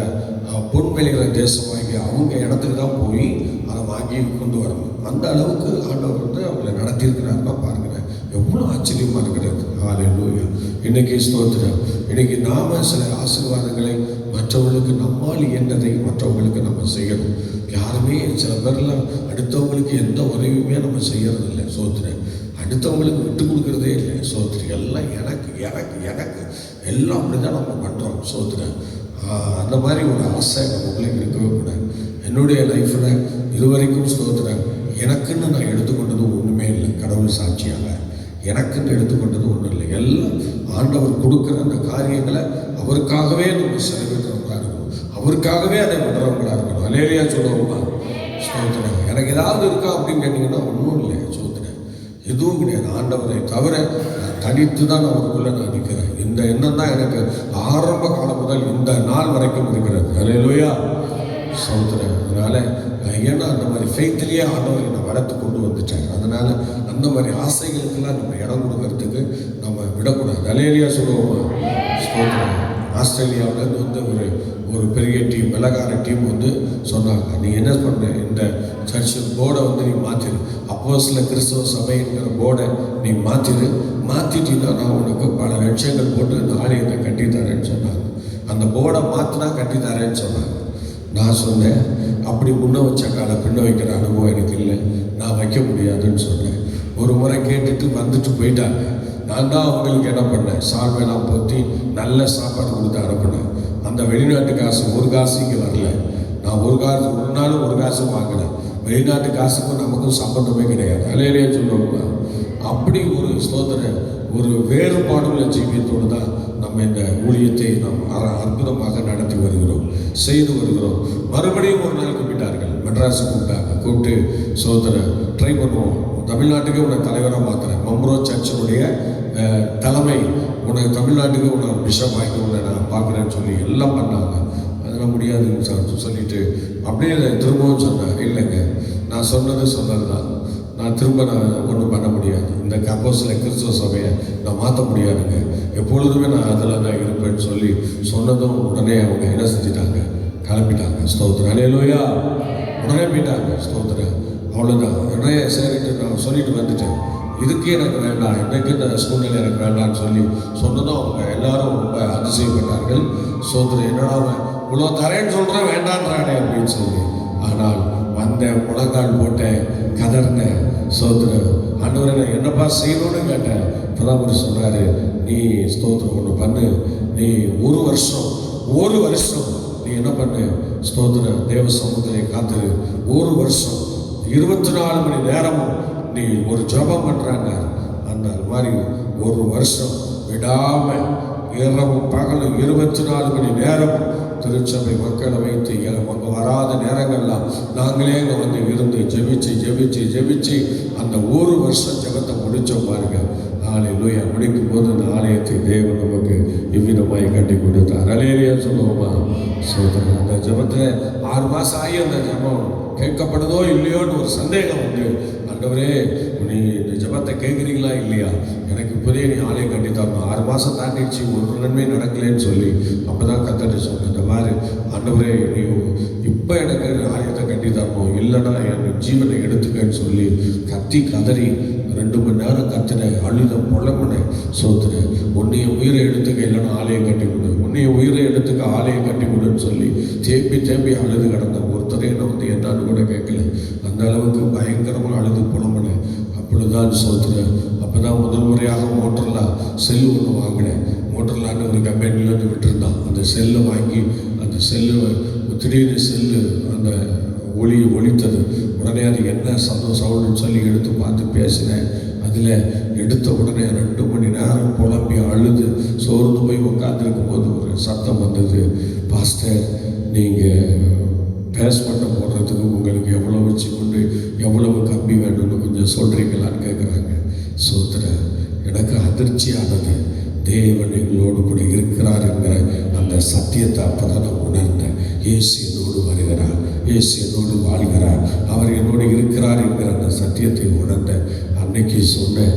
பொன் விளைகிற தேசமாகி அவங்க இடத்துக்கு தான் போய் அதை வாங்கி கொண்டு வரணும். அந்த அளவுக்கு ஆண்டவர் அவங்களை நடத்தியிருக்கிறாருன்னா பாருங்க, எவ்வளோ ஆச்சரியமாக இருக்கிறது. ஹல்லேலூயா. இன்னைக்கு ஸ்தோத்திரம், இன்னைக்கு நாம சில ஆசீர்வாதங்களை மற்றவர்களுக்கு நம்மால் இயன்றதை மற்றவங்களுக்கு நம்ம செய்யணும். யாருமே சில பேர்லாம் அடுத்தவங்களுக்கு எந்த உதவியுமே நம்ம செய்யறதில்லை. ஸ்தோத்திரம். அடுத்தவங்களுக்கு விட்டு கொடுக்குறதே இல்லை. ஸ்தோத்திரம். எல்லாம் எனக்கு எனக்கு எனக்கு எல்லாம் அப்படிதான் நம்ம பண்ணுறோம். ஸ்தோத்திரம். அந்த மாதிரி ஒரு ஆசை நமக்குள்ளே இருக்கவே கூடாது. என்னுடைய லைஃப்பில் இதுவரைக்கும் ஸ்தோத்திரம் எனக்குன்னு நான் எடுத்துக்கொண்டது ஒன்றுமே இல்லை. கடவுள் சாட்சியாக எனக்குன்னு எடுத்துக்கொண்டது ஒன்றும் இல்லை. எல்லாம் ஆண்டவர் கொடுக்குற அந்த காரியங்களை அவருக்காகவே நம்ம செலவிடுறவங்களா இருக்கணும், அவருக்காகவே அதை பண்ணுறவங்களா இருக்கணும். அல்லேலூயா சொல்லுவோமா? ஸ்தோத்திரம். எனக்கு ஏதாவது இருக்கா அப்படின்னு கேட்டிங்கன்னா ஒன்றும் இல்லை. ஸ்தோத்திரம். எதுவும் கிடையாது. ஆண்டவரை தவிர தனித்து தான் அவருக்குள்ளே நான் நிற்கிறேன். இந்த எண்ணம் தான் எனக்கு ஆரம்ப காலம் முதல் இந்த நாள் வரைக்கும் இருக்கிறது. அல்லேலூயா. ஸ்தோத்திரம். அதனால் ஏன்னா அந்த மாதிரி ஃபெய்த்திலேயே ஆண்டவரை நான் வளர்த்து கொண்டு வந்துட்டேன். அதனால் அந்த மாதிரி ஆசைகளுக்கெல்லாம் நம்ம இடம் கொடுக்கறதுக்கு நம்ம விடக்கூடாது. அல்லேலூயா சொல்லுவோமா? ஸ்தோத்திரம். ஆஸ்திரேலியாவிலேருந்து ஒரு பெரிய டீம், வெள்ளக்கார டீம் சொன்னாங்க, நீ என்ன பண்ண, இந்த சர்ச்சு போர்டை நீ மாற்றிடு, அப்போஸ்தலர் கிறிஸ்தவ சபைங்கிற போர்டை நீ மாற்றிட்டீங்கன்னா நான் உனக்கு பல லட்சங்கள் போட்டு இந்த ஆலயத்தை கட்டித்தரேன்னு சொன்னாங்க. அந்த போர்டை மாற்றினா கட்டித்தரேன்னு சொன்னாங்க. நான் சொன்னேன், அப்படி முன்ன வச்ச காலை பின்ன வைக்கிற அனுபவம் எனக்கு இல்லை, நான் வைக்க முடியாதுன்னு சொன்னேன். ஒரு முறை கேட்டுட்டு வந்துட்டு போயிட்டாங்க. நான் தான் அவங்களுக்கு என்ன பண்ணேன், சால்வையெல்லாம் போற்றி நல்ல சாப்பாடு கொடுத்து அனுப்பினேன். அந்த வெளிநாட்டு காசு ஒரு காசு இங்கே வரல. நான் ஒரு நாளும் ஒரு காசு வாங்கினேன். வெளிநாட்டு காசுக்கும் நமக்கும் சம்பந்தமே கிடையாது. அல்லேலூயா சொல்லுவோம்னா அப்படி ஒரு ஸ்தோத்திரம், ஒரு வேறுபாடுள்ள ஜீவியத்தோடு தான் நம்ம இந்த ஊழியத்தை நாம் அற்புதமாக நடத்தி வருகிறோம், செய்து வருகிறோம். மறுபடியும் ஒரு நாள் கூப்பிட்டார்கள், மெட்ராஸுக்கு கூப்பிட்டு சோதனை ட்ரை பண்ணுவோம், தமிழ்நாட்டுக்கு உன்னை தலைவராக மாற்றுறேன், மம்ரோ சர்ச்சினுடைய தலைமை உனக்கு தமிழ்நாட்டுக்கு உன்னை பிஷப் ஆகி உன்னை நான் பார்க்குறேன்னு சொல்லி எல்லாம் பண்ணாங்க. அதெல்லாம் முடியாதுன்னு சொல்லிட்டு அப்படியே திரும்பவும் சொன்னேன், இல்லைங்க நான் சொன்னது தான், நான் திரும்ப ஒன்றும் பண்ண முடியாது, இந்த அப்போஸ்தலர் கிறிஸ்தவ சபையை நான் மாற்ற முடியாதுங்க, எப்பொழுதுமே நான் அதில் தான் இருப்பேன்னு சொல்லி சொன்னதும் உடனே அவங்க என்ன செஞ்சிட்டாங்க, கிளம்பிட்டாங்க. ஸ்தோத்திரம். அல்லேலூயா. உடனே போயிட்டாங்க. ஸ்தோத்திரம். அவ்வளோதான். உடனே சரிட்டு நான் சொல்லிட்டு வந்துட்டேன், இதுக்கே எனக்கு வேண்டாம், இன்றைக்கு இந்த சூழ்நிலை எனக்கு வேண்டாம்னு சொல்லி சொன்னதும் அவங்க எல்லாரும் ரொம்ப அதிசயப்பட்டார்கள். ஸ்தோத்திரம். என்னடா இவ்வளோ தரேன்னு சொல்கிறேன் வேண்டான்றானே அப்படின்னு சொல்லி. ஆனால் வந்தேன், முழங்கால் போட்டேன், கதறினேன். ஸ்தோத்திரம். ஆண்டவரே என்னப்பா செய்யணும்னு கேட்டேன். பிரதமர் சொன்னார், நீ ஸ்தோத்திரம் ஒன்று பண்ணு, நீ ஒரு வருஷம் நீ என்ன பண்ணு, ஸ்தோத்திரம் தேவ சமூகத்திலே காத்துரு, ஒரு வருஷம் 24 மணி நேரமும் நீ ஒரு ஜபம் பண்ணுறாங்க. அந்த மாதிரி ஒரு வருஷம் விடாமல் இரவும் பகலும் 24 மணி நேரமும் திருச்சபை மக்களை வைத்து அங்கே வராத நேரங்கள்லாம் நாங்களே அங்கே இருந்து ஜெபிச்சு அந்த ஒரு வருஷம் ஜபத்தை முடித்தோம் பாருங்க. அல்லேலூயா. முடிக்கும் போது அந்த ஆலயத்தை தேவன் நமக்கு இவ்விதமாய் கட்டி கொடுத்தார். அல்லேலூயா சொல்லுவோமா? சோதனை. அந்த ஜபத்தில் 6 மாதம் ஆகி அந்த ஜபம் கேட்கப்படுதோ இல்லையோன்னு ஒரு சந்தேகம் ஆண்டவரே நீ இந்த ஜபத்தை கேட்குறீங்களா இல்லையா, எனக்கு இப்போதே நீ ஆலயம் கட்டி தரணும், 6 மாதம் தாண்டிடுச்சு, ஒரு நன்மை நடக்கலேன்னு சொல்லி அப்போ தான் கத்தட்டு சொன்னேன், இந்த மாதிரி ஆண்டவரே நீ இப்போ எனக்கு ஆலயத்தை கட்டி தரணும், இல்லைன்னா என் ஜீவனை எடுத்துக்கன்னு சொல்லி கத்தி கதறி 2 மணி நேரம் கத்தின அழுத புலம்புன சோத்துற உன்னைய உயிரை எடுத்துக்க இல்லைன்னா ஆலயம் கட்டி கொடு, உன்னைய உயிரை எடுத்துக்க ஆலயம் கட்டி கொடுன்னு சொல்லி தேம்பி அழுது கிடந்த ஒருத்தரே நான் வந்து என்னான்னு கூட கேட்கல. அந்த அளவுக்கு பயங்கரமாக அழுது புலம்புனேன். அப்பொழுதுதான் சோத்துற அப்போ தான் முதல் முறையாக மோட்டர்லா செல்லு ஒன்று வாங்கினேன். மோட்டர்லான்னு ஒரு கம்பெனிலேருந்து விட்டுருந்தான். அந்த செல்லை வாங்கி அந்த செல்லு திடீர்னு செல்லு அந்த ஒலித்தது. உடனே அது என்ன சவுண்டுன்னு சொல்லி எடுத்து பார்த்து பேசினேன். அதில் எடுத்த உடனே 2 மணி நேரம் புலம்பி அழுது சோர்ந்து போய் உட்காந்துருக்கும் போது ஒரு சத்தம் வந்தது, பாஸ்டர் நீங்கள் பேஸ்மெண்ட்டை போடுறதுக்கு உங்களுக்கு எவ்வளோ வச்சு கொண்டு எவ்வளவு கம்பி வேணும்னு கொஞ்சம் சொல்கிறீங்களான்னு கேட்குறாங்க. சோத்திர எனக்கு அதிர்ச்சியானது. தேவன் எங்களோடு கூட இருக்கிறார் என்கிற அந்த சத்தியத்தை அப்போ தான் நான் உணர்ந்தேன். இயேசு என்னோடு வருகிறார், இயேசு என்னோடு வாழ்கிறார், அவர் என்னோடு இருக்கிறார் என்கிற அந்த சத்தியத்தை உணர்ந்தேன். அன்னைக்கு சொன்னேன்,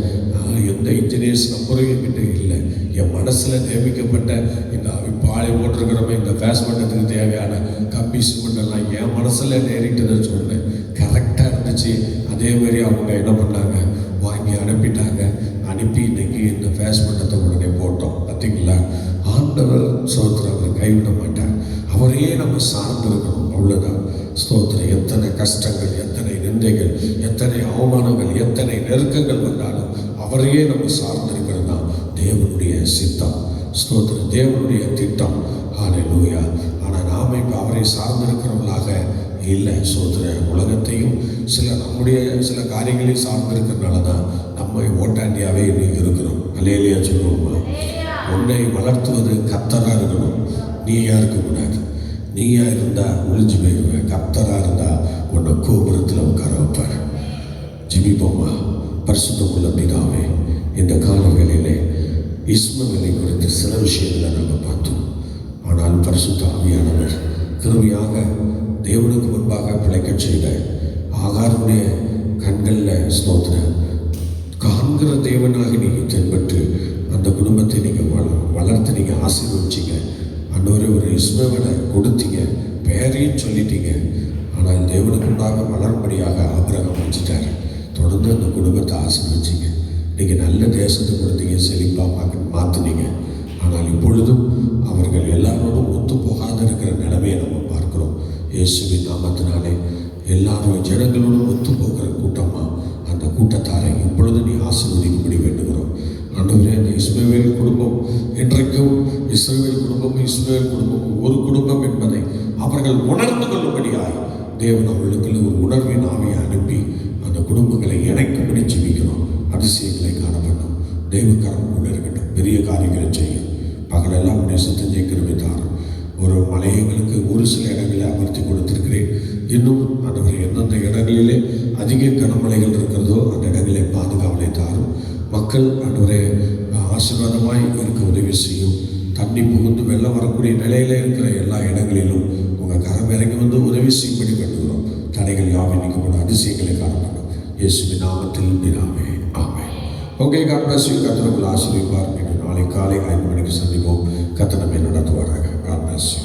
எந்த இன்ஜினியர்ஸ் நம்பரும் என்கிட்ட இல்லை. என் மனசில் நியமிக்கப்பட்ட இந்த பாலை போட்டிருக்கிறோமே இந்த பேஸ்மெண்ட்டுக்கு தேவையான கம்பி சிமெண்ட் எல்லாம் என் மனசில் நேரிட்டதுன்னு சொன்னேன். கரெக்டாக இருந்துச்சு. அதேமாரி அவங்க என்ன பண்ணாங்க, வாங்கி அனுப்பிட்டாங்க. அனுப்பி இன்னைக்கு இந்த பேஸ்மெண்ட்டை உடனே போட்டோம். பார்த்தீங்களா, ஆண்டவர் ஸ்தோத்திரம் அவரை கைவிட மாட்டார். அவரையே நம்ம சார்ந்திருக்கணும், அவ்வளோதான். ஸ்தோத்திரம். எத்தனை கஷ்டங்கள், எத்தனை நிந்தைகள், எத்தனை அவமானங்கள், எத்தனை நெருக்கங்கள் வந்தாலும் அவரையே நம்ம சார்ந்திருக்கிறது தான் தேவனுடைய சித்தம். ஸ்தோத்திரம். தேவனுடைய திட்டம். ஹல்லேலூயா. ஆனால் நாம் இப்போ அவரை சார்ந்திருக்கிறவர்களாக இல்லை. சோதர உலகத்தையும் நம்முடைய சில காரியங்களையும் சார்ந்திருக்கிறதுனால தான் நம்ம ஓட்டாண்டியாகவே இன்னைக்கு இருக்கிறோம். அல்லேலூயா சொல்லுவோமா? உன்னை வளர்த்துவது கர்த்தராக இருக்கணும், நீயா இருக்கக்கூடாது. நீயா இருந்தால் ஒழிஞ்சு போயிடுவேன். கர்த்தராக இருந்தால் உன்னை கோபுரத்தில் உட்கார வைப்பார். ஜெபிப்போமா? பரிசுத்தமுள்ள பிதாவே, இந்த காலங்களிலே இஸ்மவேலை குறித்து சில விஷயங்களை நாங்கள் பார்த்தோம். ஆனால் பரிசுத்த ஆவியானவர் கிருபையாக தேவனுக்கு முன்பாக பிழைக்கச் செய்த ஆகாருடைய கண்களில் ஸ்தோத்திரம் காண்கிற தேவனாக நீங்கள் தென்பட்டு அந்த குடும்பத்தை நீங்கள் வளர்த்து நீங்கள் ஆசீர்வதிச்சிங்க. அன்னொரு ஒரு இஸ்மவேலை கொடுத்தீங்க, பெயரையும் சொல்லிட்டீங்க. ஆனால் தேவனுக்கு முன்பாக வளரும்படியாக ஆபிரகாம் வச்சுட்டார். தொடர்ந்து அந்த குடும்பத்தை ஆசீர்வதிச்சிங்க. நீங்கள் நல்ல தேசத்தை கொடுத்தீங்க, செழிப்பாக மாற்றினீங்க. ஆனால் இப்பொழுதும் அவர்கள் எல்லாரோடும் ஒத்து போகாத இருக்கிற நிலைமையை நம்ம பார்க்குறோம். இயேசுவின் நாமத்தினாலே எல்லாரும் ஜனங்களோடும் ஒத்து போகிற கூட்டமாக அந்த கூட்டத்தாரை இப்பொழுது நீ ஆசீர்வதிக்கும்படி வேண்டுகிறோம். ஆண்டவரே, அந்த இஸ்மவேல் குடும்பம் என்றைக்கும் இஸ்ரவேல் குடும்பமும் இஸ்மவேல் குடும்பமும் ஒரு குடும்பம் என்பதை அவர்கள் உணர்ந்து கொள்ளும்படியாய் தேவன் அவர்களுக்குள்ள ஒரு உணர்வின் ஆவியை அனுப்பி அந்த குடும்பங்களை இணைக்கும்படி ஜெபிக்கிறோம். அதிசயங்களை காணப்படும். தெய்வக்கரம் கூட இருக்கட்டும். பெரிய காரியங்களை செய்யும். பகலெல்லாம் உடைய சத்தம் ஜெயிக்கிறவை தாரும். ஒரு மலையங்களுக்கு ஒரு சில இடங்களை அமர்த்தி கொடுத்திருக்கிறேன். இன்னும் ஆண்டவரே, எந்தெந்த இடங்களிலே அதிக கனமழைகள் இருக்கிறதோ அந்த இடங்களை பாதுகாவலை தாரும். மக்கள் ஆண்டவரே ஆசீர்வாதமாய் இருக்க உதவி செய்யும். தண்ணி புகுந்து வெள்ளம் வரக்கூடிய நிலையில் இருக்கிற எல்லா இடங்களிலும் உங்கள் கரம் இறங்கி வந்து உதவி செய்யும்படி வேண்டுகிறோம். தடைகள் யாவை நீக்கப்படும். அதிசயங்களை காணப்படும். இயேசுவின் நாமத்தில் பிதாவே, ஆமென். Okay, God bless you. கர்த்தர் உங்களை ஆசீர்வதிப்பார். நாளை காலை 5 மணிக்கு சந்திப்போம். கர்த்தர் நம்மை நடத்துவாராக. God bless you.